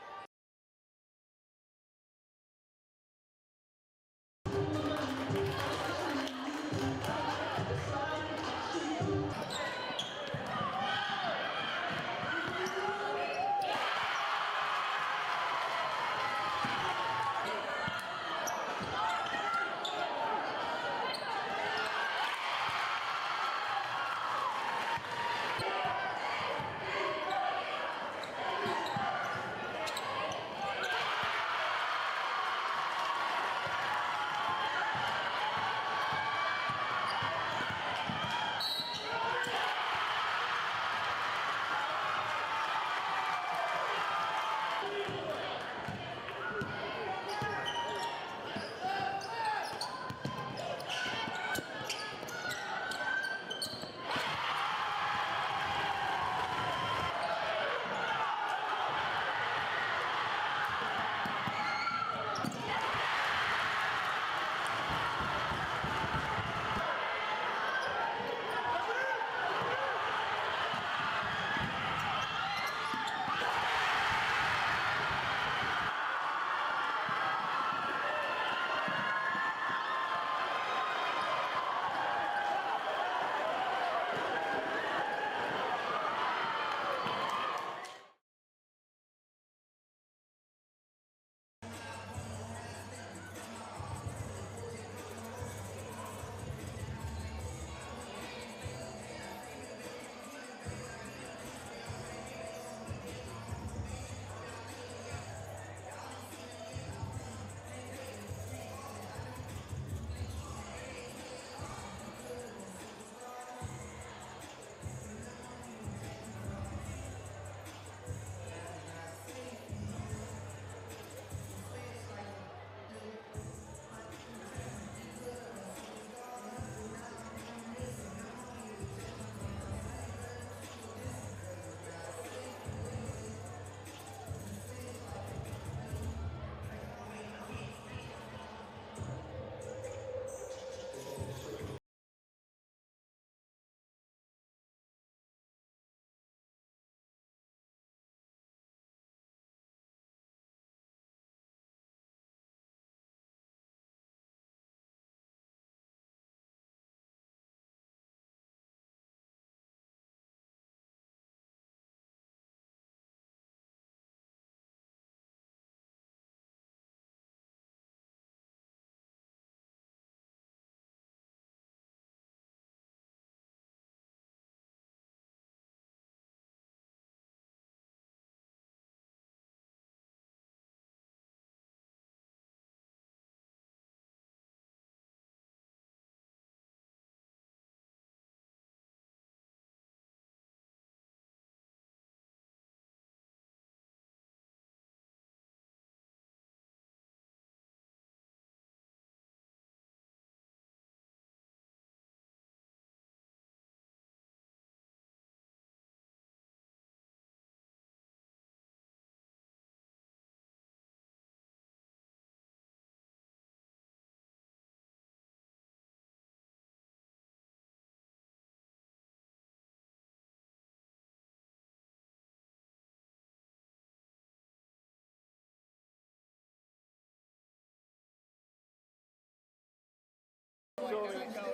So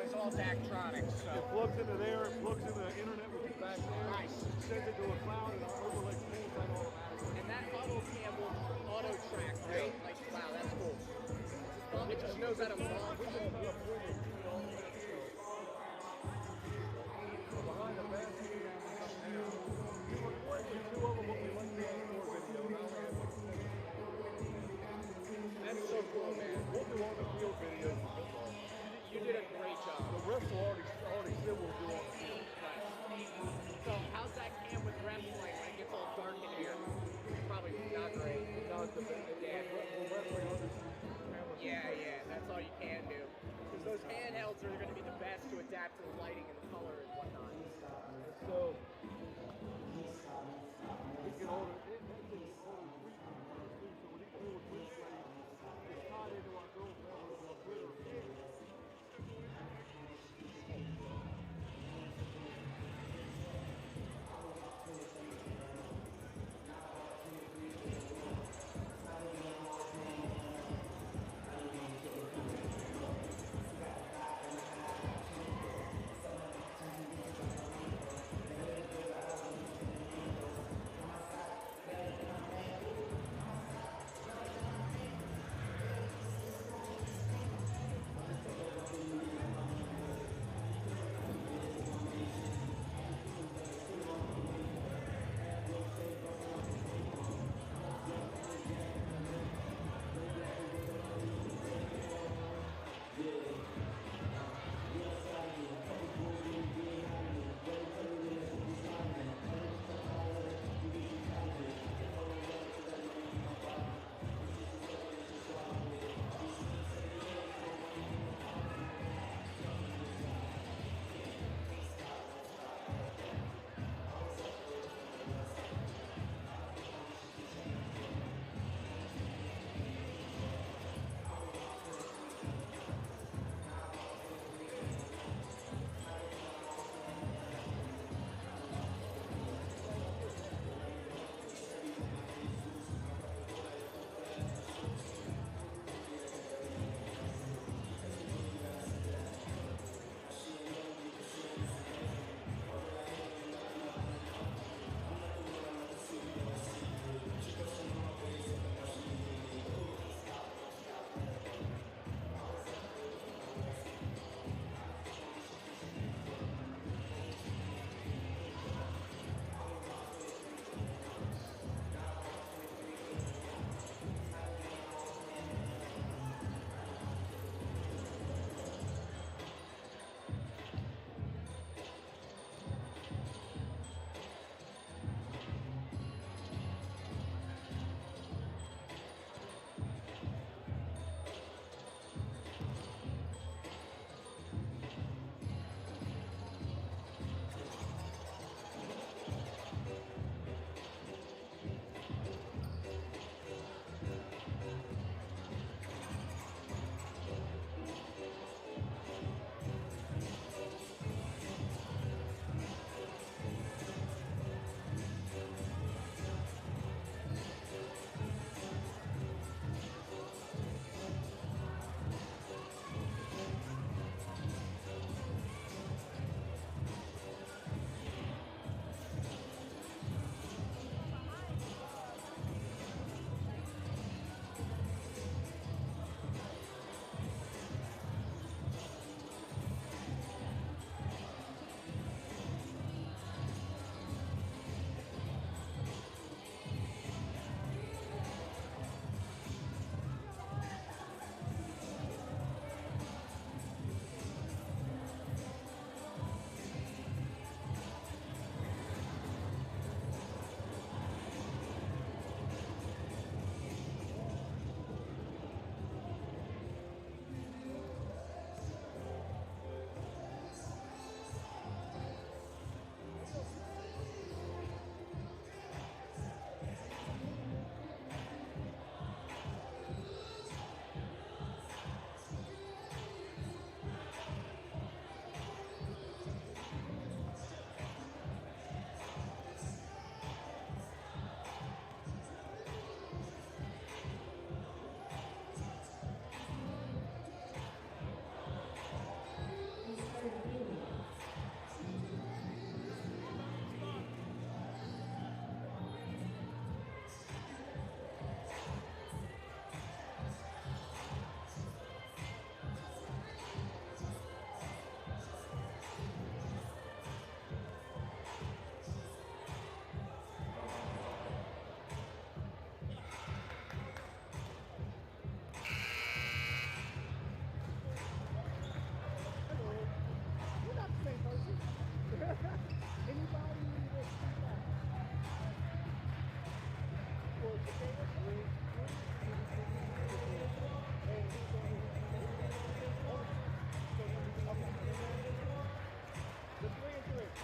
it's all Daktronics. So. It plugs into there, it plugs into the internet, which is back there. Nice. Sends it to a cloud, and our overlay pulls that automatically. And that auto cam will auto track, right? Like, wow, that's cool. It just knows how to move. Behind the back, we were playing with two of them, but we like the outdoor video. That's so cool, man. We'll do on the field videos for football. You did a great job. The refs will already said we'll do on the field. Nice. So how's that cam with refs like when it gets all dark in here? Probably not great. Not the best. Yeah. We'll referee undershoot the camera. Yeah, that's all you can do. Because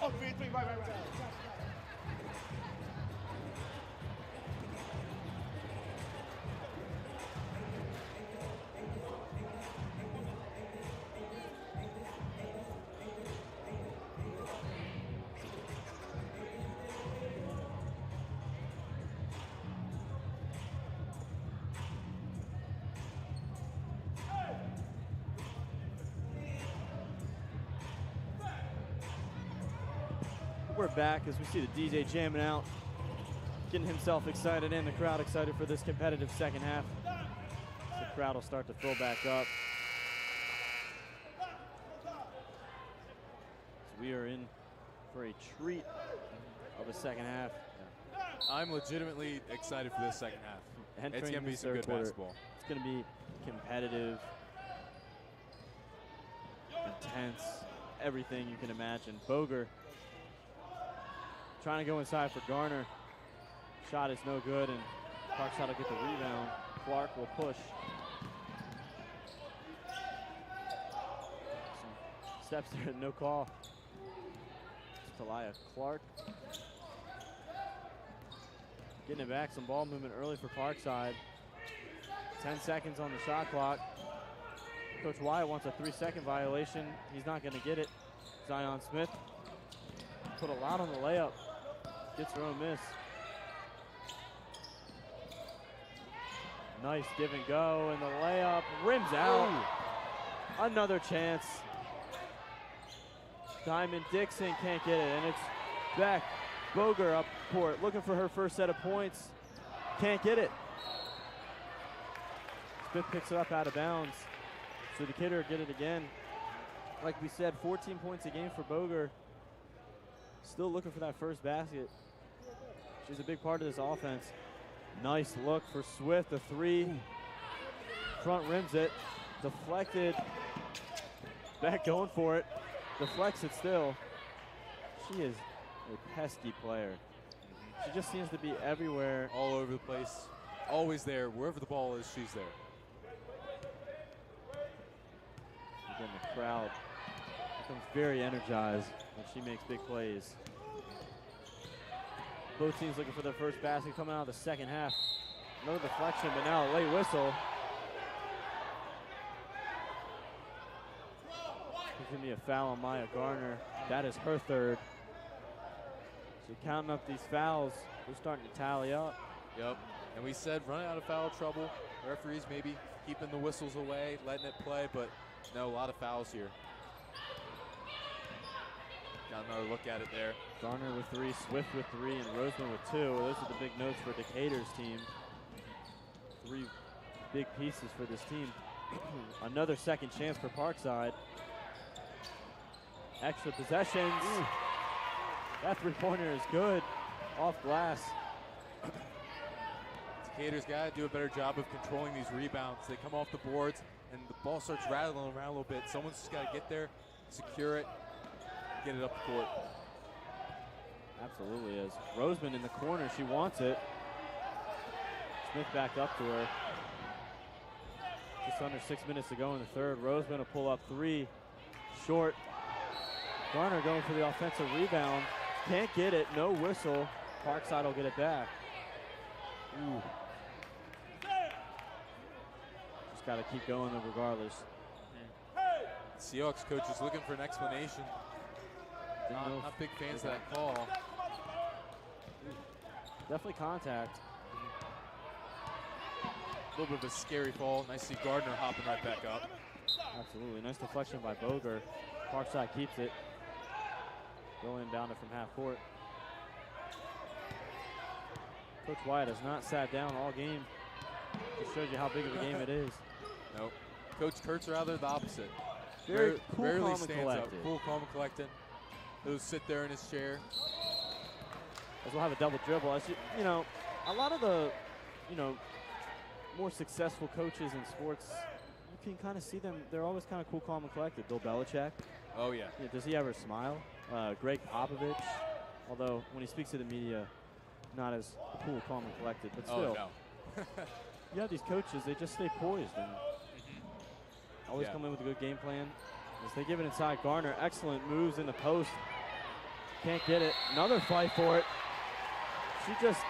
Oh, 3, right. We're back as we see the DJ jamming out, getting himself excited and the crowd excited for this competitive second half. The crowd will start to fill back up. So we are in for a treat of a second half. I'm legitimately excited for this second half. It's going to be some good basketball. It's going to be competitive, intense, everything you can imagine. Boger trying to go inside for Garner. Shot is no good, and Parkside will get the rebound. Clark will push. Some steps there, no call. Talia Clark. Getting it back, some ball movement early for Parkside. 10 seconds on the shot clock. Coach Wyatt wants a 3-second violation. He's not going to get it. Zion Smith put a lot on the layup. Gets her own miss. Nice give and go, and the layup rims out. Ooh. Another chance. Diamond Dixon can't get it, and it's back. Boger up court, looking for her first set of points. Can't get it. Smith picks it up out of bounds. So Decatur get it again. Like we said, 14 points a game for Boger. Still looking for that first basket. She's a big part of this offense. Nice look for Swift, the 3. Front rims it, deflected. Back going for it, deflects it still. She is a pesky player. She just seems to be everywhere. All over the place, always there. Wherever the ball is, she's there. Again, the crowd becomes very energized when she makes big plays. Both teams looking for their first basket coming out of the second half. No deflection, but now a late whistle. There's going to be a foul on Maya Garner. That is her third. So counting up these fouls, they're starting to tally up. Yep, and we said running out of foul trouble. Referees maybe keeping the whistles away, letting it play, but no, a lot of fouls here. Got another look at it there. Garner with 3, Swift with 3, and Roseman with 2. Those are the big notes for Decatur's team. 3 big pieces for this team. Another second chance for Parkside. Extra possessions. Ooh. That 3-pointer is good. Off glass. Decatur's got to do a better job of controlling these rebounds. They come off the boards, and the ball starts rattling around a little bit. Someone's just got to get there, secure it, get it up the court. Absolutely is. Roseman in the corner, she wants it. Smith back up to her. Just under 6 minutes to go in the third. Roseman will pull up 3, short. Garner going for the offensive rebound. Can't get it, no whistle. Parkside will get it back. Ooh. Just got to keep going regardless. Seahawks coach is looking for an explanation. Not big fans of that call. Definitely contact. A little bit of a scary fall. Nice to see Gardner hopping right back up. Absolutely. Nice deflection by Boger. Parkside keeps it. Going down it from half court. Coach Wyatt has not sat down all game. Just shows you how big of a game it is. Nope. Coach Kurtz rather the opposite. Very cool, rarely calm, stands and collected. up. Cool, calm, and collected. He'll sit there in his chair. As we'll have a double dribble. As you know, a lot of the, more successful coaches in sports, you can kind of see them. They're always kind of cool, calm, and collected. Bill Belichick. Oh yeah. Does he ever smile? Greg Popovich, although when he speaks to the media, not as cool, calm, and collected, but still. Oh no. You have these coaches, they just stay poised and always come in with a good game plan. As they give it inside, Garner, excellent moves in the post. can't get it. Another fight for it. She just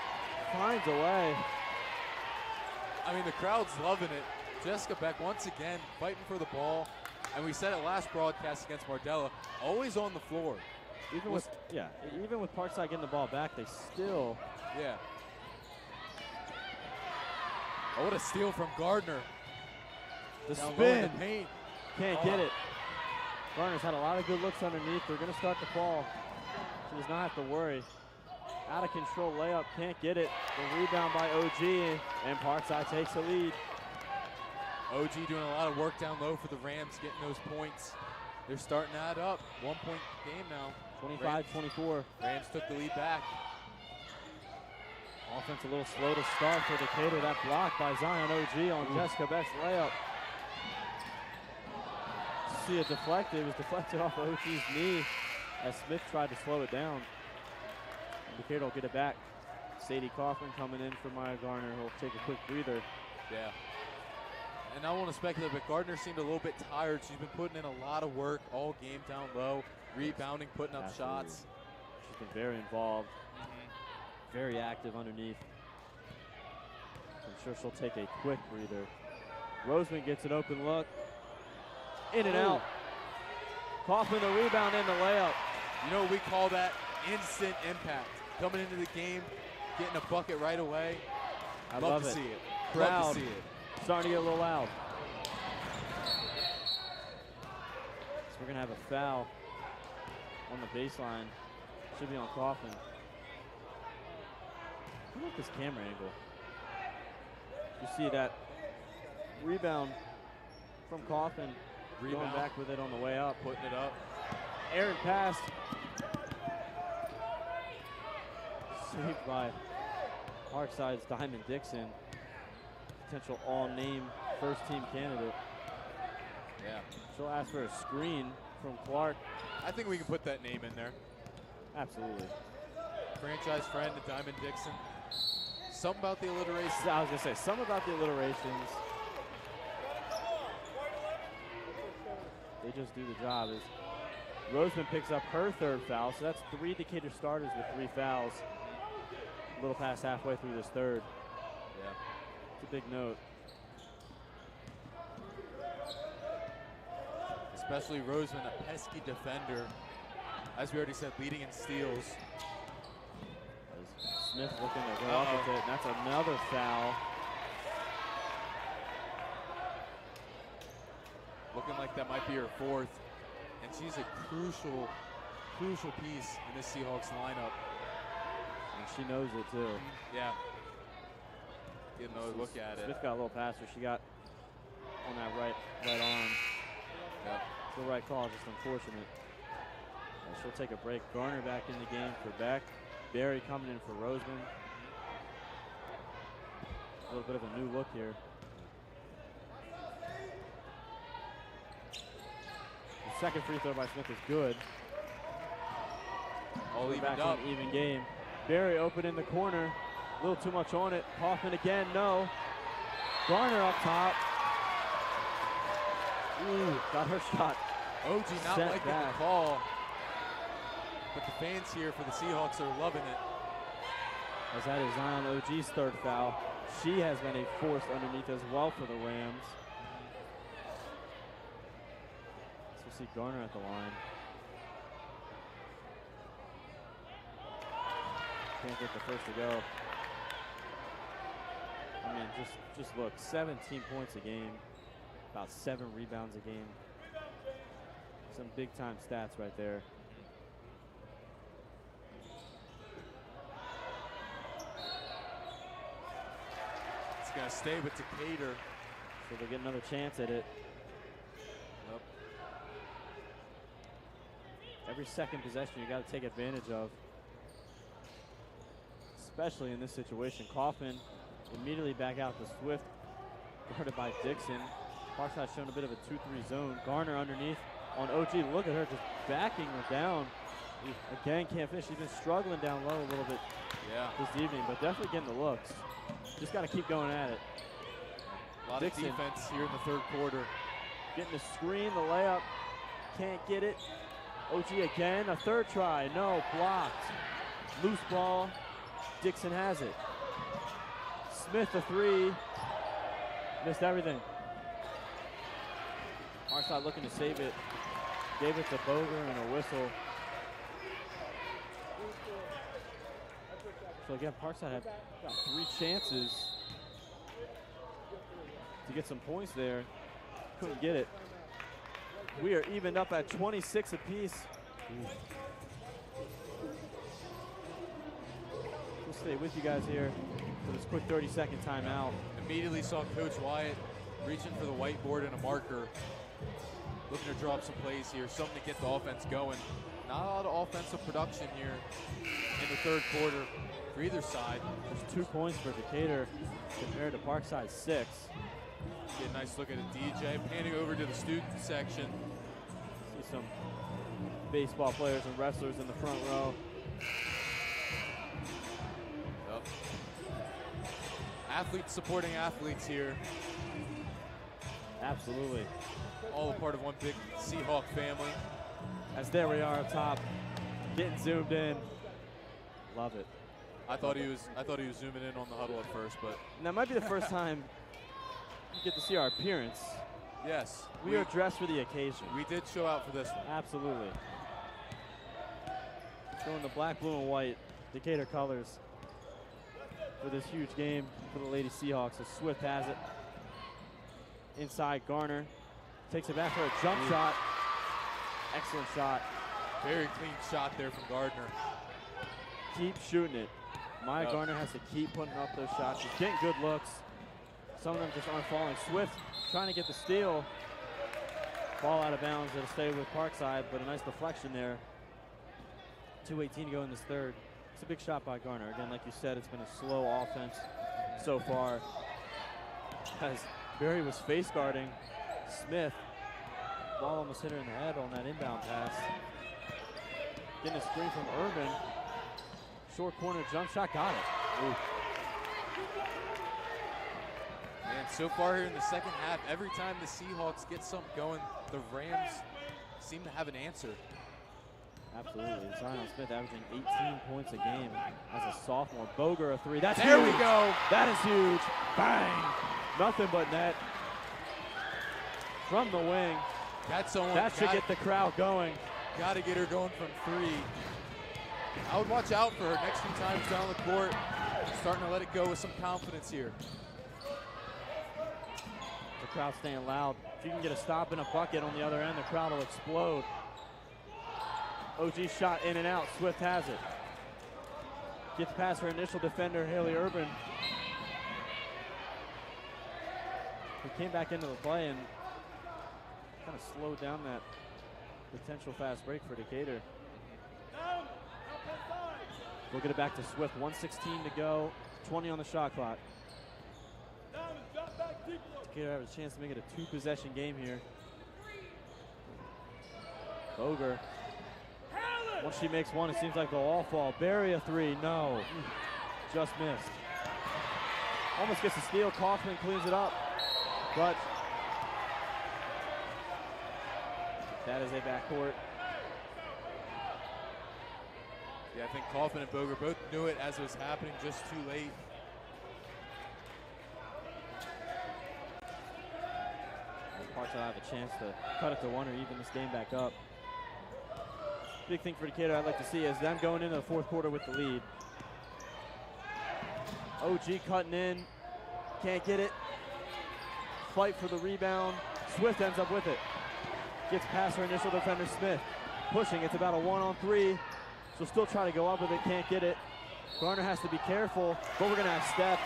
finds a way. I mean, the crowd's loving it. Jessica Beck once again fighting for the ball. And we said it last broadcast against Mardella, always on the floor. Even with Parkside getting the ball back, they still. Yeah. Oh, what a steal from Gardner. The Down low in spin. the paint. Can't get it. Gardner's had a lot of good looks underneath. They're going to start the fall. She does not have to worry. Out of control layup, can't get it. The rebound by OG, and Parkside takes the lead. OG doing a lot of work down low for the Rams, getting those points. They're starting to add up. 1 point game now. 25-24. Rams took the lead back. Offense a little slow to start for Decatur. That block by Zion OG on Jessica Beck's layup. See it deflected. It was deflected off OG's knee as Smith tried to slow it down. Decatur will get it back. Sadie Kaufman coming in for Maya Garner. He'll take a quick breather. Yeah. And I want to speculate, but Gardner seemed a little bit tired. She's been putting in a lot of work all game down low, rebounding, putting up shots. She's been very involved, very active underneath. I'm sure she'll take a quick breather. Roseman gets an open look. In and out. Kaufman the rebound and the layup. You know, we call that instant impact. Coming into the game, getting a bucket right away. I love love to it. see it. Crowd Love to see it. starting to get a little loud. So we're going to have a foul on the baseline. Should be on Kaufman. Look at this camera angle. You see that rebound from Kaufman. Going back with it on the way up. Putting it up. Aaron pass. Saved by Parkside's Diamond Dixon. Potential all-name first-team candidate. Yeah. She'll ask for a screen from Clark. I think we can put that name in there. Absolutely. Franchise friend to Diamond Dixon. Something about the alliteration. I was going to say, something about the alliterations. They just do the job. As Roseman picks up her third foul, so that's 3 Decatur starters with 3 fouls. A little past halfway through this third. Yeah. It's a big note. Especially Roseman, a pesky defender. As we already said, leading in steals. As Smith looking to go off with it, and that's another foul. Looking like that might be her 4th. And she's a crucial piece in this Seahawks lineup. And she knows it too. Yeah. Get another look at it. Smith got a little past her. She got on that right arm. Yeah. The right call, just unfortunate. And she'll take a break. Garner back in the game for Beck. Barry coming in for Roseman. A little bit of a new look here. The second free throw by Smith is good. All We're evened back up. in an even game. Barry open in the corner. A little too much on it. Kaufman again, no. Garner up top. Ooh, got her shot. OG not Set liking back. the call. But the fans here for the Seahawks are loving it. As that is Zion OG's third foul. She has been a force underneath as well for the Rams. So we'll see Garner at the line. Can't get the first to go. I mean, just look, 17 points a game, about 7 rebounds a game. Some big time stats right there. It's going to stay with Decatur. So they'll get another chance at it. Yep. Every second possession you got to take advantage of. Especially in this situation. Kaufman immediately back out to Swift, guarded by Dixon. Parkside showing a bit of a 2-3 zone. Garner underneath on OG. Look at her just backing her down. Again, can't finish. She's been struggling down low a little bit this evening, but definitely getting the looks. Just got to keep going at it. A lot Dixon of defense here in the third quarter. getting the screen, the layup. Can't get it. OG again, a third try, no, blocked. Loose ball, Dixon has it. Smith a three, missed everything. Parkside looking to save it. Gave it to Boger and a whistle. So again, Parkside had got 3 chances to get some points there. Couldn't get it. We are evened up at 26 apiece. We'll stay with you guys here for this quick 30-second timeout. Immediately saw Coach Wyatt reaching for the whiteboard and a marker, looking to draw up some plays here, something to get the offense going. Not a lot of offensive production here in the third quarter for either side. There's 2 points for Decatur compared to Parkside's 6. Get a nice look at a DJ, panning over to the student section. See some baseball players and wrestlers in the front row. Yep. Athletes supporting athletes here. Absolutely. All a part of one big Seahawk family. As there we are up top, getting zoomed in. Love it. I thought he was zooming in on the huddle at first, but And that might be the first time you get to see our appearance. yes, We are dressed for the occasion. we did show out for this one. Absolutely. Showing the black, blue, and white Decatur colors for this huge game for the Lady Seahawks. So Swift has it. Inside, Garner takes it back for a jump shot. Excellent shot. Very clean shot there from Gardner. Keep shooting it. Maya Yep. Garner has to keep putting up those shots. She's getting good looks. Some of them just aren't falling. Swift trying to get the steal. Ball out of bounds. It'll stay with Parkside, but a nice deflection there. 2:18 to go in this third. It's a big shot by Garner. Again, like you said, it's been a slow offense so far. As Barry was face guarding Smith. Ball almost hit her in the head on that inbound pass. Getting a screen from Urban. Short corner jump shot, got it. Ooh. And so far here in the second half, every time the Seahawks get something going, the Rams seem to have an answer. Absolutely. Zion Smith averaging 18 points a game as a sophomore. Boger a three. That's There huge. we go. That is huge. Bang. Nothing but net. From the wing. That's someone That should get the crowd going. got to get her going from 3. I would watch out for her next few times down the court. Starting to let it go with some confidence here. The crowd staying loud. If you can get a stop and a bucket on the other end, the crowd will explode. OG shot in and out. Swift has it. Gets past her initial defender, Haley Urban. He came back into the play and kind of slowed down that potential fast break for Decatur. We'll get it back to Swift. 1:16 to go. 20 on the shot clock. Decatur have a chance to make it a 2-possession game here. Boger. Once she makes one, it seems like they'll all fall. Barry a three, no. Just missed. Almost gets a steal. Kaufman cleans it up. But that is a backcourt. Yeah, I think Kaufman and Boger both knew it as it was happening, just too late. Parkside will have a chance to cut it to 1 or even this game back up. Big thing for Decatur I'd like to see is them going into the fourth quarter with the lead. OG cutting in, can't get it. Fight for the rebound. Swift ends up with it. Gets past her initial defender, Smith. Pushing, it's about a 1-on-3. She'll still try to go up with it, can't get it. Garner has to be careful, but we're gonna have steps.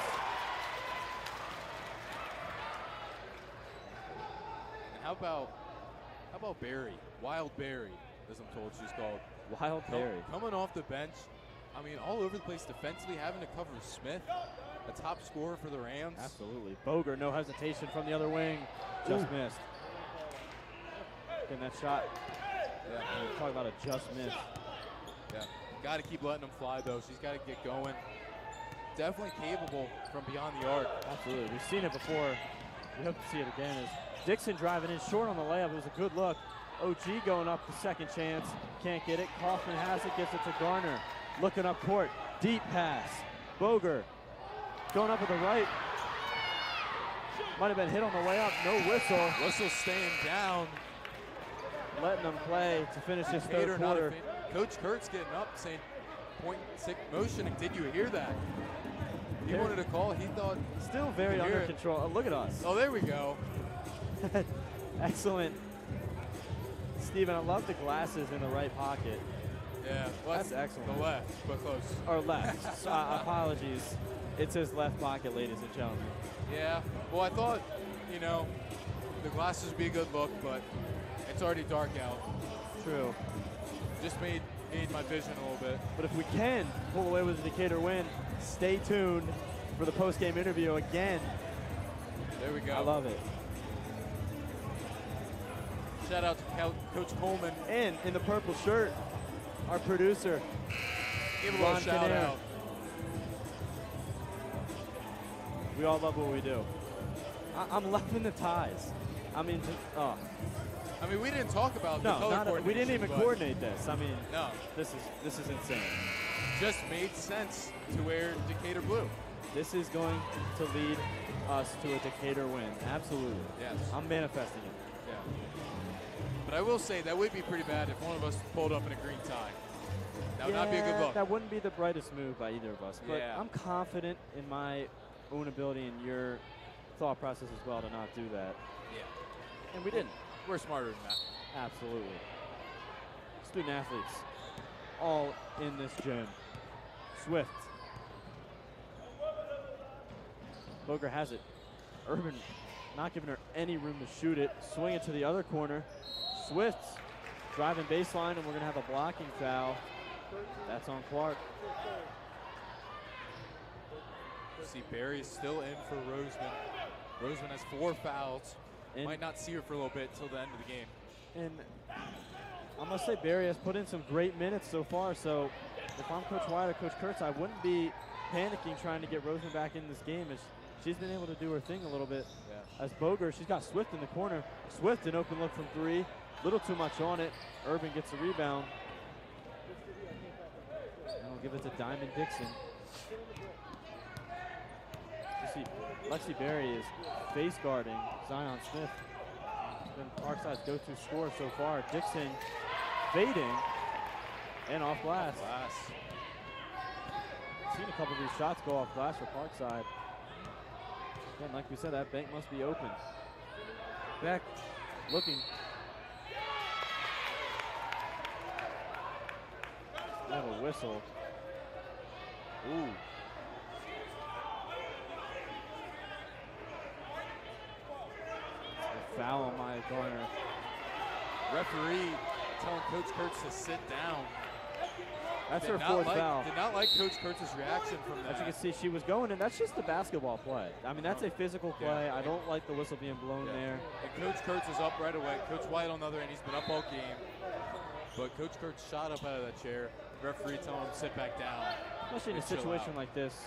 And how about Barry? Wild Barry, as I'm told she's called. Wild Barry. Coming off the bench, I mean, all over the place defensively, having to cover Smith, a top scorer for the Rams. Absolutely. Boger, no hesitation from the other wing. Just missed. Getting that shot. Yeah. We're talking about a just miss. Yeah. Got to keep letting them fly, though. She's got to get going. Definitely capable from beyond the arc. Absolutely. We've seen it before. We hope to see it again. As Dixon driving in short on the layup. It was a good look. OG going up the second chance. Can't get it. Kaufman has it, gives it to Garner. Looking up court. Deep pass. Boger going up with the right. Might have been hit on the way up. No whistle. Whistle staying down. Letting them play to finish this third Decatur not quarter. a fan. Coach Kurtz getting up saying, .6 motioning. Did you hear that? He There- wanted to call. He thought. Still very Hear under it. control. Oh, look at us. Oh, there we go. Excellent. Steven, I love the glasses in the right pocket. Yeah, well, That's excellent. The left, but close. Or left. So, apologies. It's his left pocket, ladies and gentlemen. Yeah. Well, I thought, you know, the glasses would be a good look, but it's already dark out. True. Just made my vision a little bit. But if we can pull away with the Decatur win, stay tuned for the post-game interview again. There we go. I love it. Shout out to Coach Coleman. And in the purple shirt, our producer, Give a little Ron shout Kinnear. out. We all love what we do. I'm loving the ties. I mean, I mean, we didn't talk about the no, color we didn't even coordination, but coordinate this. I mean, No, this is insane. just made sense to wear Decatur blue. This is going to lead us to a Decatur win. Absolutely. Yes. I'm manifesting it. Yeah. But I will say that would be pretty bad if one of us pulled up in a green tie. That would not be a good look. That wouldn't be the brightest move by either of us. But Yeah. I'm confident in my own ability and your thought process as well to not do that. Yeah. And we didn't. We're smarter than that. Absolutely. Student athletes all in this gym. Swift. Boger has it. Urban not giving her any room to shoot it. Swing it to the other corner. Swift driving baseline, and we're going to have a blocking foul. That's on Clark. See, Barry is still in for Roseman. Roseman has 4 fouls. And- Might not see her for a little bit till the end of the game. And I must say Barry has put in some great minutes so far, so if I'm Coach Wyatt or Coach Kurtz, I wouldn't be panicking trying to get Roseman back in this game, as she's been able to do her thing a little bit. Yeah. As Boger, she's got Swift in the corner. Swift, an open look from 3. Little too much on it. Urban gets a rebound. And we'll give it to Diamond Dixon. You see, Lexi Berry is face guarding Zion Smith. It's been Parkside's go-to scorer so far. Dixon fading and off glass. Seen a couple of these shots go off glass for Parkside. Again, like we said, that bank must be open. Beck looking. We have a whistle. Ooh. A foul on Maya Garner. Referee telling Coach Kurtz to sit down. That's Did her not 4th like- foul. Did not like Coach Kurtz's reaction from that. As you can see, she was going, and that's just the basketball play. I mean, that's a physical play. Yeah. I don't like the whistle being blown Yeah. there. And Coach Kurtz is up right away. Coach White on the other end, he's been up all game. But Coach Kurtz shot up out of that chair. The referee telling him to sit back down. Especially in a and chill situation out. like this.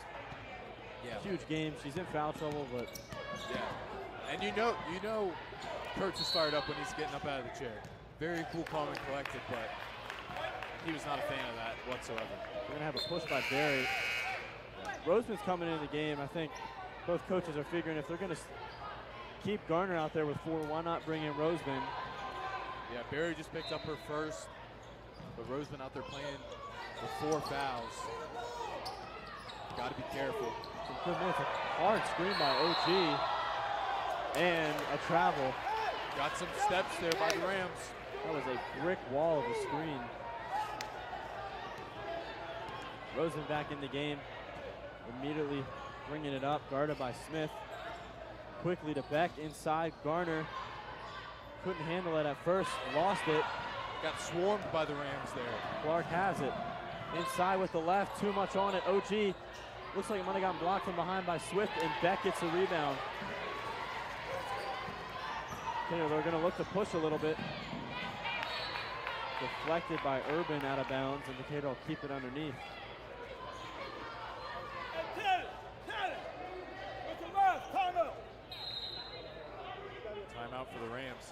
Yeah. Huge game. She's in foul trouble, but Yeah. And you know Kurtz is fired up when he's getting up out of the chair. Very cool, calm, and collected, but he was not a fan of that whatsoever. we're going to have a push by Barry. Roseman's coming into the game. I think both coaches are figuring if they're going to keep Garner out there with 4, why not bring in Roseman? Yeah, Barry just picked up her first, but Roseman out there playing with 4 fouls. Got to be careful. Some good minutes. A hard screen by OG. And a travel. Got some steps there by the Rams. That was a brick wall of a screen. Roseman back in the game. Immediately bringing it up. Guarded by Smith. Quickly to Beck inside. Garner couldn't handle it at first. Lost it. Got swarmed by the Rams there. Clark has it. Inside with the left. Too much on it. OG looks like it might have gotten blocked from behind by Swift, and Beck gets a rebound. Okay, they're going to look to push a little bit. Deflected by Urban out of bounds, and Decatur will keep it underneath. Timeout for the Rams.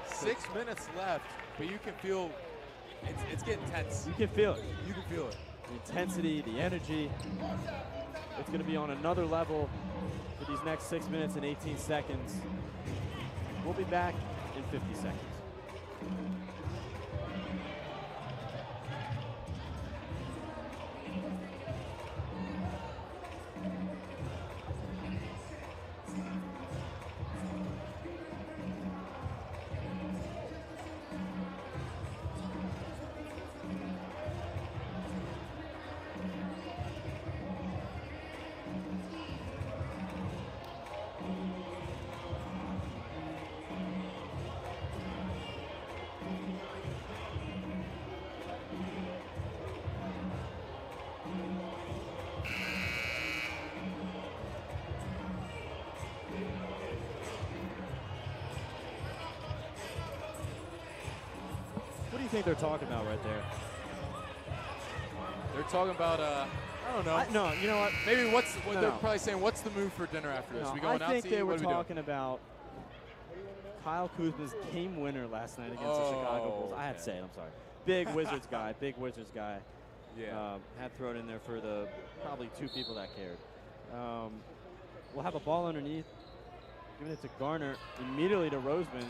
6 minutes left, but you can feel it's getting tense. You can feel it. You can feel it. The intensity, the energy. It's going to be on another level for these next 6 minutes and 18 seconds. We'll be back in 50 seconds. What do you think they're talking about right there? They're talking about, I don't know. No, you know what? Maybe they're No. probably saying, what's the move for dinner after this? No, We going I out think to they eat? were What are we doing? talking about Kyle Kuzma's game winner last night against the Chicago Bulls. I had to say it, I'm sorry. Big Wizards guy, big Wizards guy. Yeah. Had thrown in there for the probably 2 people that cared. We'll have a ball underneath. Giving it to Garner, immediately to Roseman.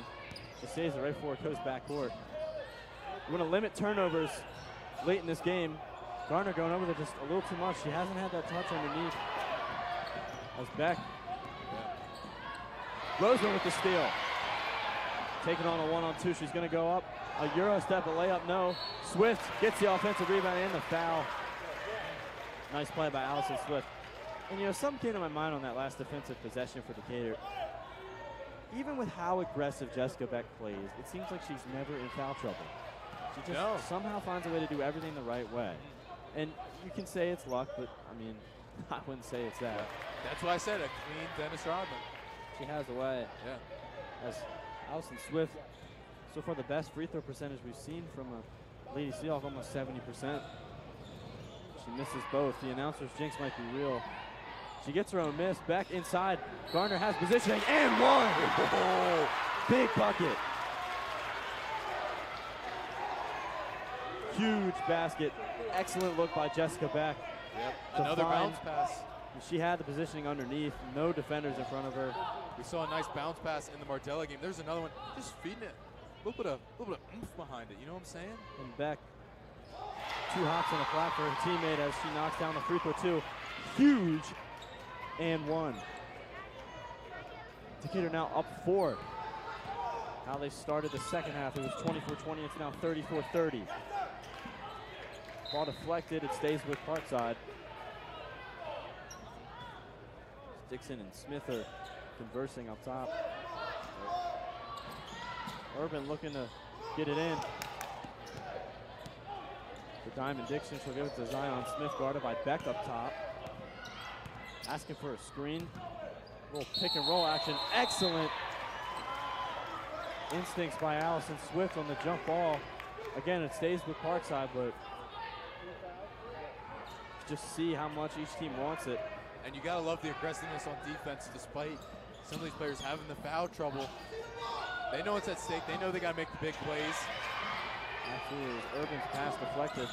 She saves it right before it goes backcourt. We want to limit turnovers late in this game. Garner going over there just a little too much. She hasn't had that touch underneath. That's Beck. Roseman with the steal. Taking on a 1-on-2. She's going to go up. A Euro step, a layup, no. Swift gets the offensive rebound and the foul. Nice play by Allison Swift. And, you know, something came to my mind on that last defensive possession for Decatur. Even with how aggressive Jessica Beck plays, it seems like she's never in foul trouble. She just somehow finds a way to do everything the right way. And you can say it's luck, but, I mean, I wouldn't say it's that. That's why I said a clean Dennis Rodman. She has a way. Yeah. As Allison Swift, so far the best free throw percentage we've seen from a Lady Seahawk, almost 70%. She misses both. The announcer's jinx might be real. She gets her own miss. Back inside. Garner has positioning and one. Oh, big bucket. Huge basket. Excellent look by Jessica Beck. Yep. Another bounce pass. She had the positioning underneath. No defenders in front of her. We saw a nice bounce pass in the Mardella game. There's another one. Just feeding it. A little bit of oomph behind it. You know what I'm saying? And Beck, 2 hops on the flat for her teammate as she knocks down the free throw 2. Huge and 1. Decatur now up 4. How they started the second half, it was 24-20. It's now 34-30. Ball deflected. It stays with Parkside. Dixon and Smith are conversing up top. Urban looking to get it in. The Diamond Dixon, she'll give it to Zion Smith, guarded by Beck up top. Asking for a screen. Little pick and roll action. Excellent instincts by Allison Swift on the jump ball. Again, it stays with Parkside, but just see how much each team wants it. And you gotta love the aggressiveness on defense despite some of these players having the foul trouble. They know it's at stake. They know they gotta make the big plays. Actually, it was Urban's pass deflected.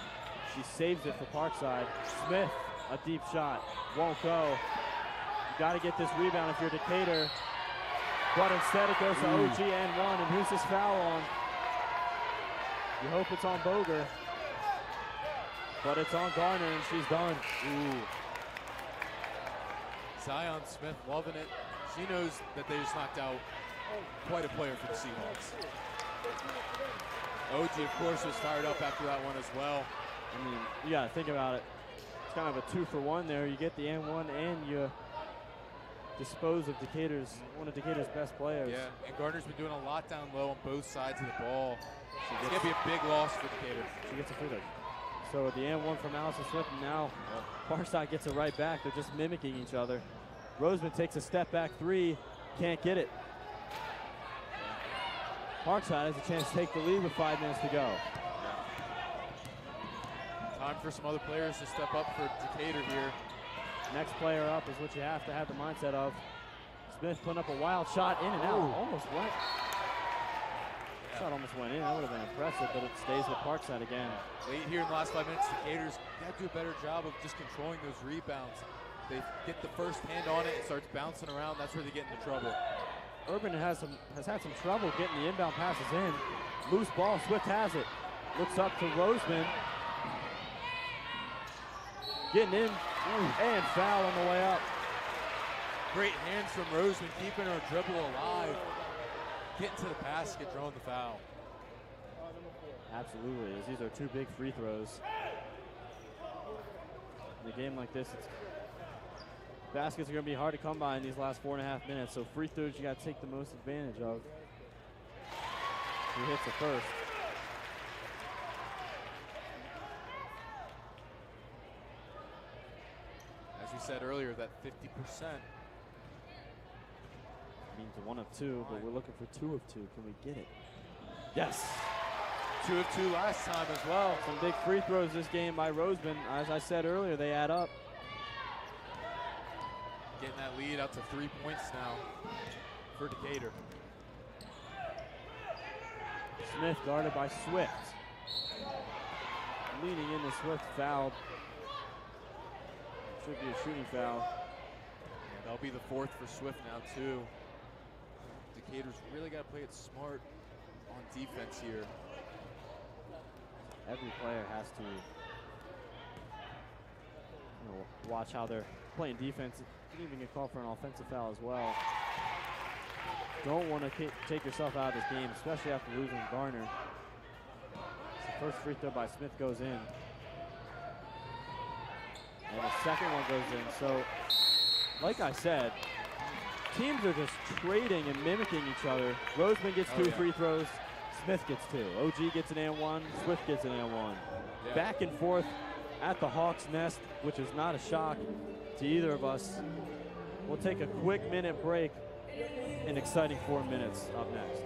She saves it for Parkside. Smith, a deep shot, won't go. You gotta get this rebound if you're Decatur. But instead it goes to OG and 1, and who's this foul on? You hope it's on Boger. But it's on Garner, and she's done. Ooh. Zion Smith loving it. She knows that they just knocked out quite a player for the Seahawks. OG, of course, was fired up after that one as well. I mean, you gotta think about it. It's kind of a 2-for-1 there. You get the N1 and you dispose of one of Decatur's best players. Yeah, and Gardner's been doing a lot down low on both sides of the ball. It's gonna be a big loss for Decatur. She gets a free throw. So the N1 from Allison Swift, and now Parkside gets it right back. They're just mimicking each other. Roseman takes a step back 3, can't get it. Parkside has a chance to take the lead with 5 minutes to go. Time for some other players to step up for Decatur here. Next player up is what you have to have the mindset of. Smith putting up a wild shot in and out. Almost went. Shot almost went in. That would have been impressive, but it stays with Parkside again. Late here in the last 5 minutes, the Gators got to do a better job of just controlling those rebounds. They get the first hand on it, it starts bouncing around. That's where they get into trouble. Urban has had some trouble getting the inbound passes in. Loose ball, Swift has it. Looks up to Roseman. Getting in, and foul on the way up. Great hands from Roseman, keeping her dribble alive. Getting to the basket, drawing the foul. Absolutely, as these are two big free throws. In a game like this, baskets are going to be hard to come by in these last 4.5 minutes, so free throws you got to take the most advantage of. Who hits it first? As we said earlier, that 50%. Means 1 of 2, but we're looking for 2 of 2. Can we get it? Yes. 2 of 2 last time as well. Some big free throws this game by Roseman. As I said earlier, they add up. Getting that lead out to 3 points now for Decatur. Smith guarded by Swift. Leaning into Swift, fouled. Should be a shooting foul. Yeah, that'll be the 4th for Swift now too. Decatur's really got to play it smart on defense here. Every player has to watch how they're playing defense. You can even get called for an offensive foul as well. Don't want to take yourself out of this game, especially after losing Garner. The first free throw by Smith goes in. And the second one goes in. So, like I said, teams are just trading and mimicking each other. Roseman gets 2 free throws. Smith gets 2. OG gets an and 1. Swift gets an and 1. Yeah. Back and forth at the Hawks' nest, which is not a shock to either of us. We'll take a quick minute break. An exciting 4 minutes up next.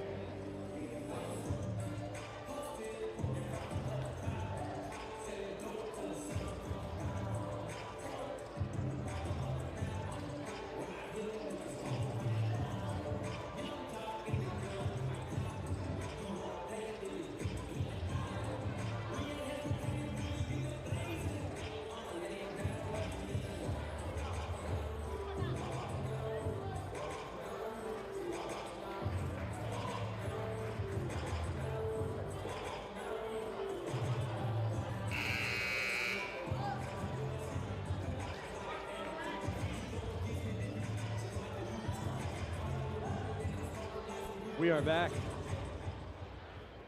We are back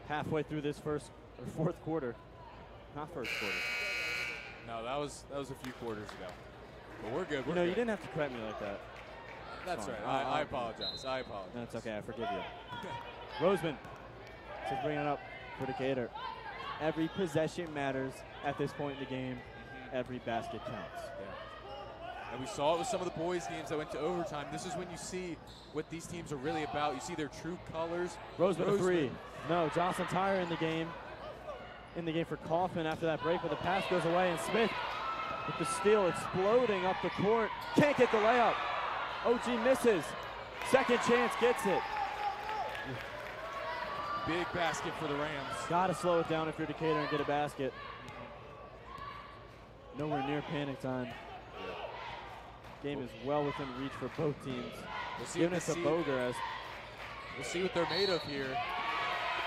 halfway through this fourth quarter. Not first quarter. No, that was a few quarters ago. But we're good. You know, you didn't have to correct me like that. That's fine. right. I apologize. I apologize. That's okay. I forgive you. Roseman to bring it up for Decatur. Every possession matters at this point in the game. Every basket counts. Yeah. And we saw it with some of the boys' games that went to overtime. This is when you see what these teams are really about. You see their true colors. Roseman a 3. No, Jocelyn Tyre in the game. In the game for Kaufman after that break, but the pass goes away, and Smith with the steal exploding up the court. Can't get the layup. OG misses. Second chance, gets it. Big basket for the Rams. Gotta slow it down if you're Decatur and get a basket. Nowhere near panic time. Game is well within reach for both teams. We'll see Giving it to Boger as we'll see what they're made of here.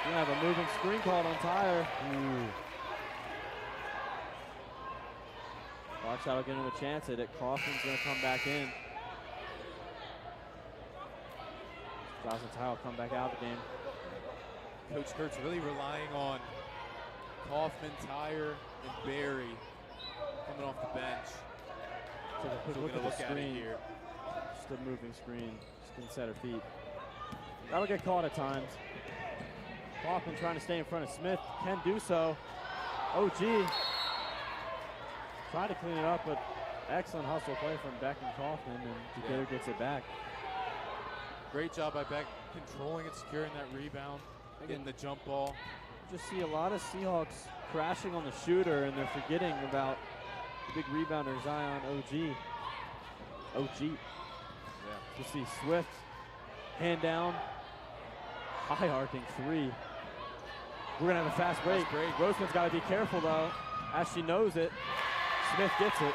we have a moving screen called on Tyre. Watch out, getting a chance at it. Kaufman's gonna come back in. Jocelyn Tyre will come back out of the game. Coach Kurt's really relying on Kaufman, Tyre, and Barry coming off the bench. Take a quick So look we're at gonna the look at it screen. here. Just a moving screen. Just didn't set her feet. That'll get caught at times. Kaufman trying to stay in front of Smith. Can do so. OG tried to clean it up, but excellent hustle play from Beck and Kaufman, and Decatur gets it back. Great job by Beck controlling it, securing that rebound, getting the jump ball. Just see a lot of Seahawks crashing on the shooter, and they're forgetting about the big rebounder, Zion OG. Yeah. To see Swift hand down, high arcing 3. We're going to have a fast break. Roseman's got to be careful, though, as she knows it. Smith gets it.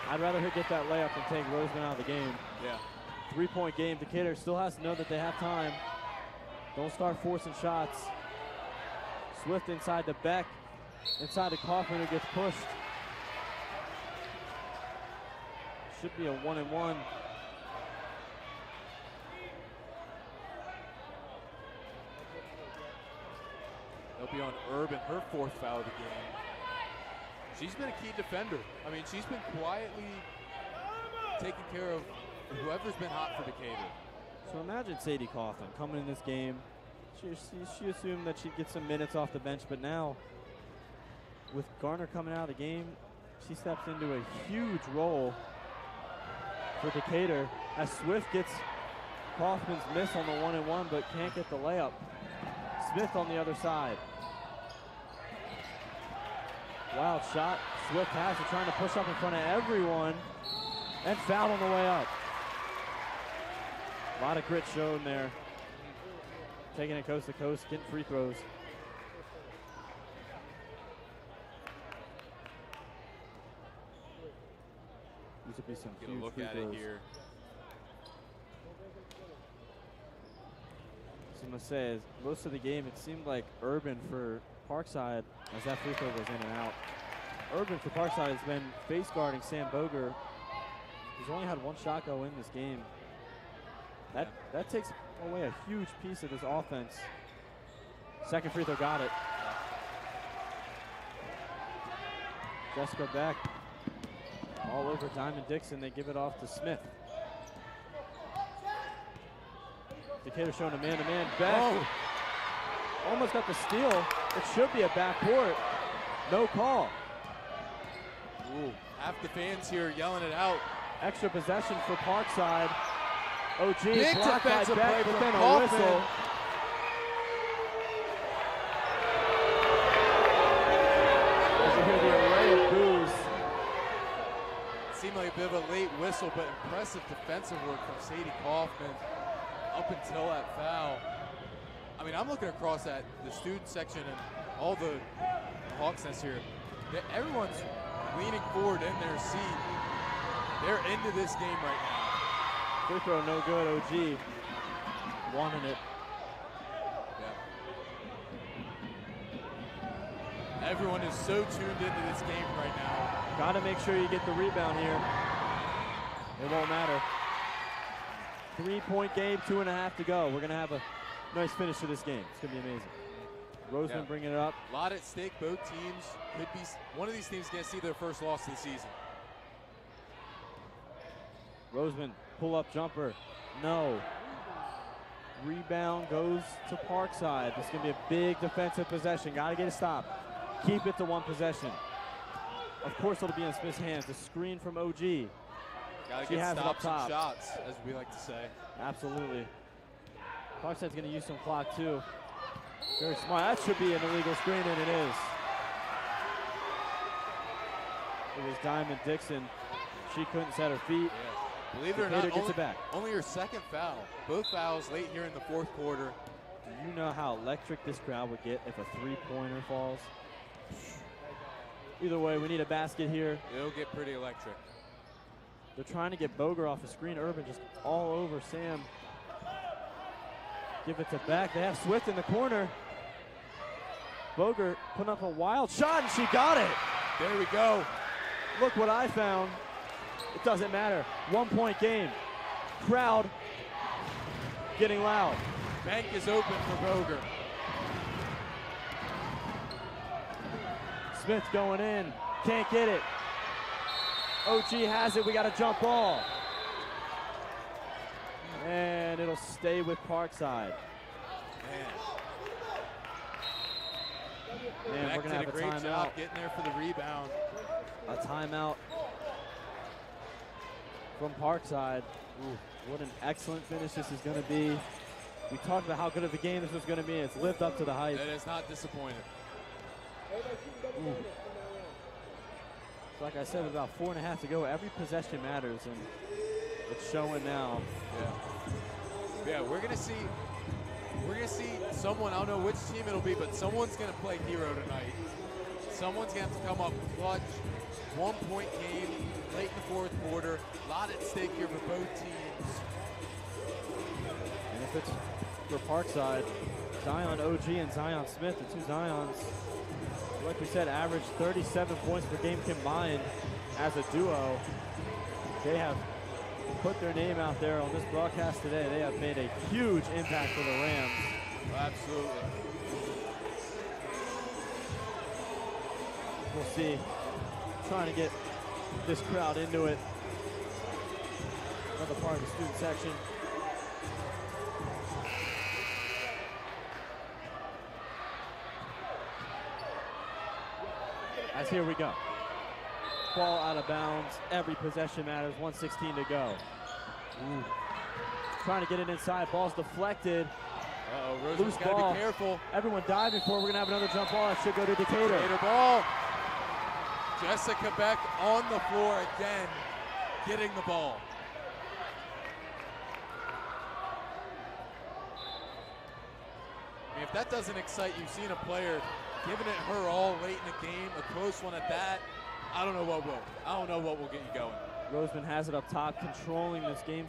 I'd rather her get that layup than take Roseman out of the game. Yeah. 3-point game. Decatur still has to know that they have time. Don't start forcing shots. Swift inside to Beck. Inside to Kaufman, who gets pushed. Should be a 1-and-1. They'll be on Urban, her 4th foul of the game. She's been a key defender. I mean, she's been quietly taking care of whoever's been hot for Decatur. So imagine Sadie Kaufman coming in this game. She assumed that she'd get some minutes off the bench, but now with Garner coming out of the game, she steps into a huge role for Decatur as Swift gets Kaufman's miss on the 1-and-1, but can't get the layup. Smith on the other side. Wild shot. Swift has it, trying to push up in front of everyone, and fouled on the way up. A lot of grit shown there. Taking it coast to coast, getting free throws. These would be some Get a huge look free at throws. it here. So I'm going to say, is most of the game, it seemed like Urban for Parkside, as that free throw goes in and out. Urban for Parkside has been face guarding Sam Boger. He's only had one shot go in this game. That takes away a huge piece of this offense. Second free throw, got it. Jessica Beck all over Diamond Dixon. They give it off to Smith. Decatur showing a man-to-man. Beck almost got the steal. It should be a backcourt. No call. Ooh, half the fans here yelling it out. Extra possession for Parkside. OG Big blocked by defensive Beck, play but from then a Kaufman. whistle. As you hear the array of boos. Seemed like a bit of a late whistle, but impressive defensive work from Sadie Kaufman up until that foul. I mean, I'm looking across at the student section and all the Hawks nest here. Everyone's leaning forward in their seat. They're into this game right now. Free throw no good, OG. Wanting it. Yeah. Everyone is so tuned into this game right now. Got to make sure you get the rebound here. It won't matter. 3-point game, 2.5 to go. We're going to have a nice finish to this game. It's going to be amazing. Roseman bringing it up. A lot at stake. Both teams could be. One of these teams going to see their first loss of the season. Roseman, pull-up jumper. No. Rebound goes to Parkside. This is going to be a big defensive possession. Got to get a stop. Keep it to one possession. Of course, it'll be in Smith's hands. A screen from OG. Got to She get has it up stops and top. shots, as we like to say. Absolutely. Parkside's going to use some clock, too. Very smart. That should be an illegal screen, and it is. It was Diamond Dixon. She couldn't set her feet. Yeah. Believe it or not, Gets it back. only her second foul. Both fouls late here in the fourth quarter. Do you know how electric this crowd would get if a three-pointer falls? Either way, we need a basket here. It'll get pretty electric. They're trying to get Boger off the screen. Urban just all over Sam. Give it to Beck. They have Swift in the corner. Boger putting up a wild shot, and she got it. There we go. Look what I found. It doesn't matter. 1-point game. Crowd getting loud. Bank is open for Boger. Smith going in. Can't get it. OG has it. We got a jump ball. And it'll stay with Parkside. Man, Beck we're going to did have a a great timeout. job getting there for the rebound. A timeout from Parkside. Ooh, what an excellent finish this is going to be. We talked about how good of a game this was going to be. It's lived up to the hype. That is not disappointed. Ooh. So like I said, about 4.5 to go. Every possession matters, and it's showing now. Yeah, we're going to see we're going to see someone, I don't know which team it'll be, but someone's going to play hero tonight. Someone's going to have to come up clutch. 1-point game, late in the fourth quarter. A lot at stake here for both teams. And if it's for Parkside, Zion OG and Zion Smith, the two Zions, like we said, average 37 points per game combined as a duo. They have put their name out there on this broadcast today. They have made a huge impact for the Rams. Absolutely. We'll see. Trying to get this crowd into it. Another part of the student section. As here we go. Ball out of bounds. Every possession matters. 1:16 to go. Ooh. Trying to get it inside. Ball's deflected. Uh-oh, Loose Roseman's got to ball. be careful. Everyone diving for it. We're going to have another jump ball. That should go to Decatur. Decatur ball. Jessica Beck on the floor again, getting the ball. I mean, if that doesn't excite you, seeing a player giving it her all late in the game, a close one at that, I don't know what will. I don't know what will get you going. Roseman has it up top, controlling this game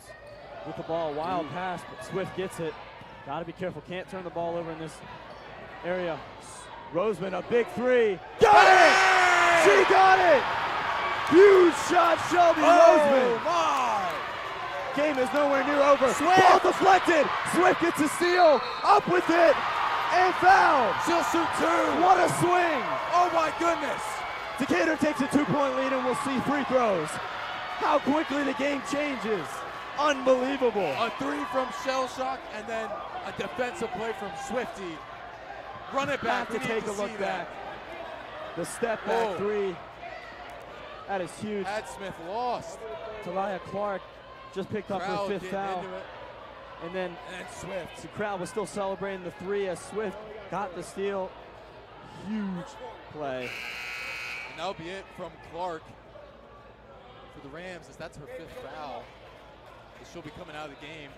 with the ball. Wild pass, but Swift gets it. Got to be careful. Can't turn the ball over in this area. Roseman, a big three. Got it! She got it! Huge shot, Shelby Roseman. Oh, my! Game is nowhere near over. Swift! Ball deflected. Swift gets a steal. Up with it. And foul. She'll shoot two. What a swing. Oh, my goodness. Decatur takes a 2-point lead, and we'll see free throws. How quickly the game changes. Unbelievable. A three from Shell Shock, and then a defensive play from Swifty. Run it back. Have to take a look back. The step back three. That is huge. Had Smith lost. Talia Clark just picked up her fifth foul. And then Swift. The crowd was still celebrating the three as Swift got the steal. Huge play. And that'll be it from Clark for the Rams, as that's her fifth foul. So she'll be coming out of the game.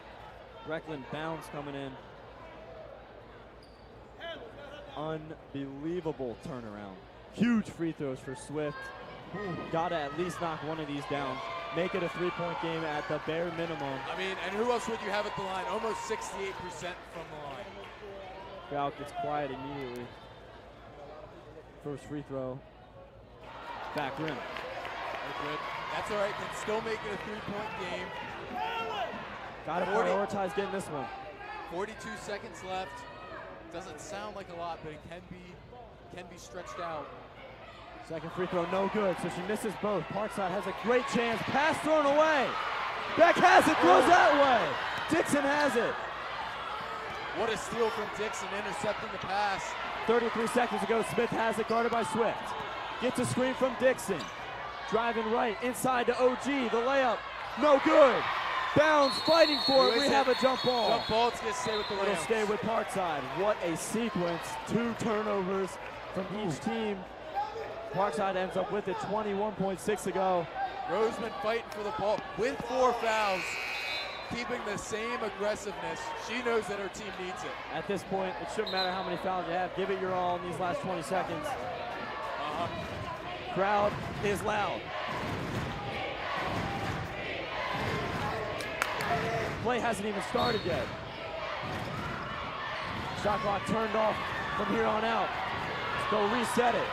Reckland Bounds coming in. Unbelievable turnaround. Huge free throws for Swift. Got to at least knock one of these down. Make it a 3-point game at the bare minimum. I mean, and who else would you have at the line? Almost 68% from the line. Crowd gets quiet immediately. First free throw. Back rim. Good. That's all right. Can still make it a 3-point game. Got to prioritize getting this one. 42 seconds left. Doesn't sound like a lot, but it can be stretched out. Second free throw, no good, so she misses both. Parkside has a great chance. Pass thrown away. Beck has it, throws that way. Dixon has it. What a steal from Dixon, intercepting the pass. 33 seconds ago, Smith has it, guarded by Swift. Gets a screen from Dixon. Driving right, inside to OG, the layup, no good. Bounds, fighting for it. We have a jump ball. Jump ball, it's going to stay with the Rams. It'll stay with Parkside. What a sequence. 2 turnovers from each team. Parkside ends up with it, 21.6 to go. Roseman fighting for the ball with 4 fouls, keeping the same aggressiveness. She knows that her team needs it. At this point, it shouldn't matter how many fouls you have. Give it your all in these last 20 seconds. Crowd is loud. Play hasn't even started yet. Shot clock turned off from here on out. They'll reset it.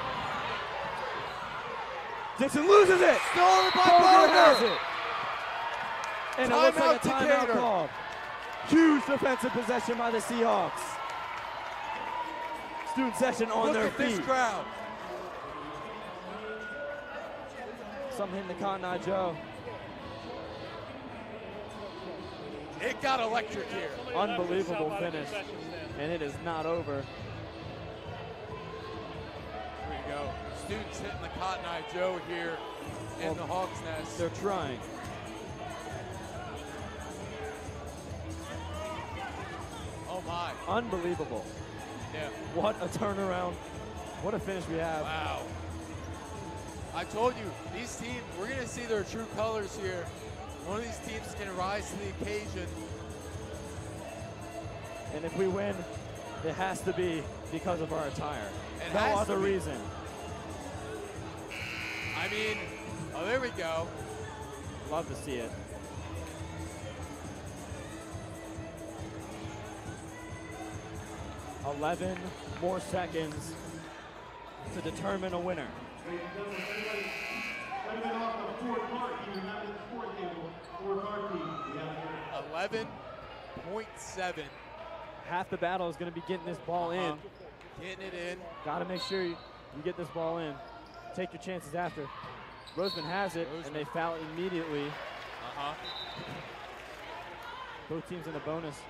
Dixon loses it. Stolen by Boger has Boger. it. And it looks like a timeout Decatur. called. Huge defensive possession by the Seahawks. Student section on Look their at feet. this crowd. Some hitting the Cotton Eye Joe. It got electric here. Unbelievable finish. And it is not over. Here we go. Students hitting the Cotton Eye Joe here in the Hawks' Nest. They're trying. Oh my. Unbelievable. Yeah. What a turnaround. What a finish we have. Wow. I told you, these teams, we're going to see their true colors here. One of these teams can rise to the occasion. And if we win, it has to be because of our attire. It No has to other be. reason. I mean, oh, there we go. Love to see it. "11 more seconds to determine a winner." Ladies and gentlemen, everybody off the four-card team. We have the score table. Four-card team. We have here. 11.7. Half the battle is going to be getting this ball in. Getting it in. Got to make sure you get this ball in. Take your chances after. Roseman has it, and they foul immediately. Both teams in the bonus.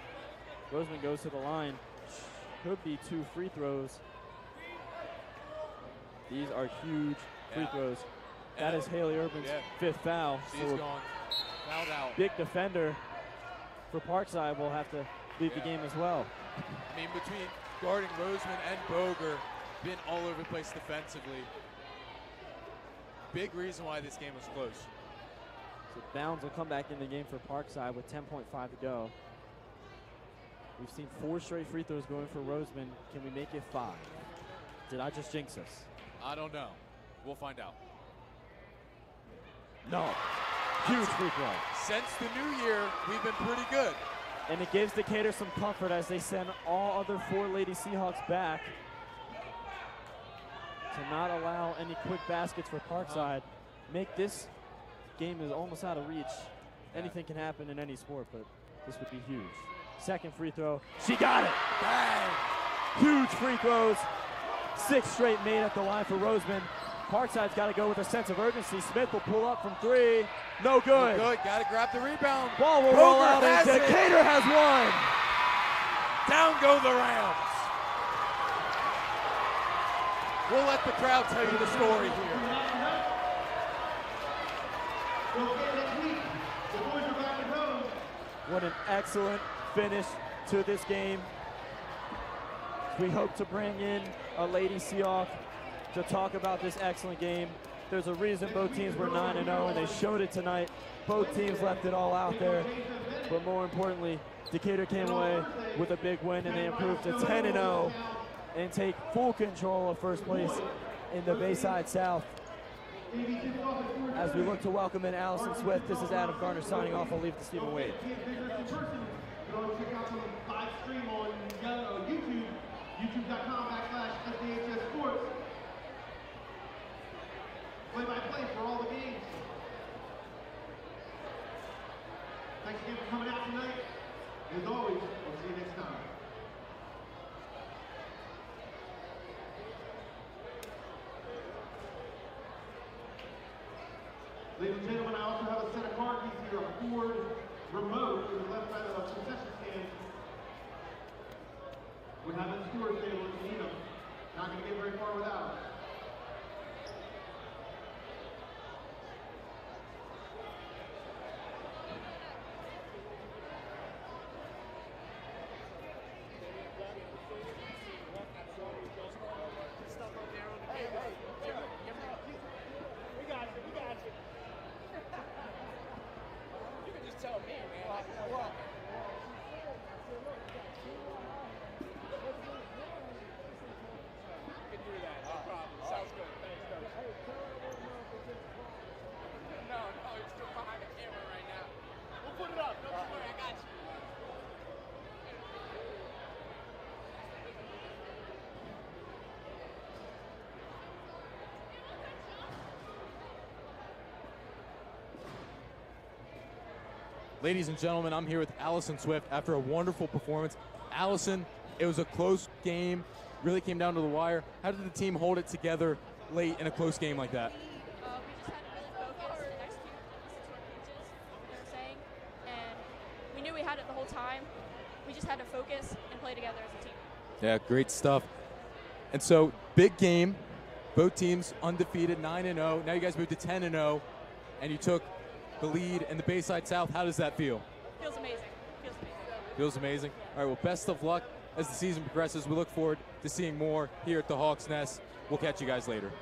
Roseman goes to the line. Could be 2 free throws. These are huge free throws. That is Haley Urban's 5th foul. She's So gone. Fouled out. big defender for Parkside will have to leave the game as well. I mean, between guarding Roseman and Boger, been all over the place defensively. Big reason why this game was close. So Bounds will come back in the game for Parkside with 10.5 to go. We've seen 4 straight free throws going for Roseman. Can we make it 5? Did I just jinx us? I don't know. We'll find out. No. Huge free throw. Since the new year, we've been pretty good. And it gives Decatur some comfort as they send all other 4 Lady Seahawks back to not allow any quick baskets for Parkside. Make this game is almost out of reach. Anything can happen in any sport, but this would be huge. Second free throw. She got it. Bang! Huge free throws. 6 straight made at the line for Roseman. Parkside's got to go with a sense of urgency. Smith will pull up from 3. No good. Good. Got to grab the rebound. Ball will Boger roll out, and has it. Decatur has won. Down go the Rams. We'll let the crowd tell you the story here. What an excellent finish to this game. We hope to bring in a Lady Seahawk to talk about this excellent game. There's a reason both teams were 9-0, and they showed it tonight. Both teams left it all out there. But more importantly, Decatur came away with a big win, and they improved to 10-0 and take full control of first place in the Bayside South. As we look to welcome in Allison Swift, this is Adam Garner signing off. I'll leave it to Stephen Wade. Go check out some live stream on YouTube, youtube.com/SDHS Sports. Play-by-play for all the games. Thanks again for coming out tonight. As always, we'll see you next time. Ladies and gentlemen, I also have a set of car keys here, a Ford remote to the left side of the concession stand. We have a storage table if you need them. Not going to get very far without them. Ladies and gentlemen, I'm here with Allison Swift after a wonderful performance. Allison, it was a close game, really came down to the wire. How did the team hold it together late in a close game like that? We just had to really focus and execute, listen to our coaches, what they were saying, and we knew we had it the whole time. We just had to focus and play together as a team. Yeah, great stuff. And so, big game, both teams undefeated, 9-0. Now you guys moved to 10-0, and you took the lead in the Bayside South. How does that feel? Feels amazing. Feels amazing. Feels amazing. All right, well, best of luck as the season progresses. We look forward to seeing more here at the Hawks Nest. We'll catch you guys later.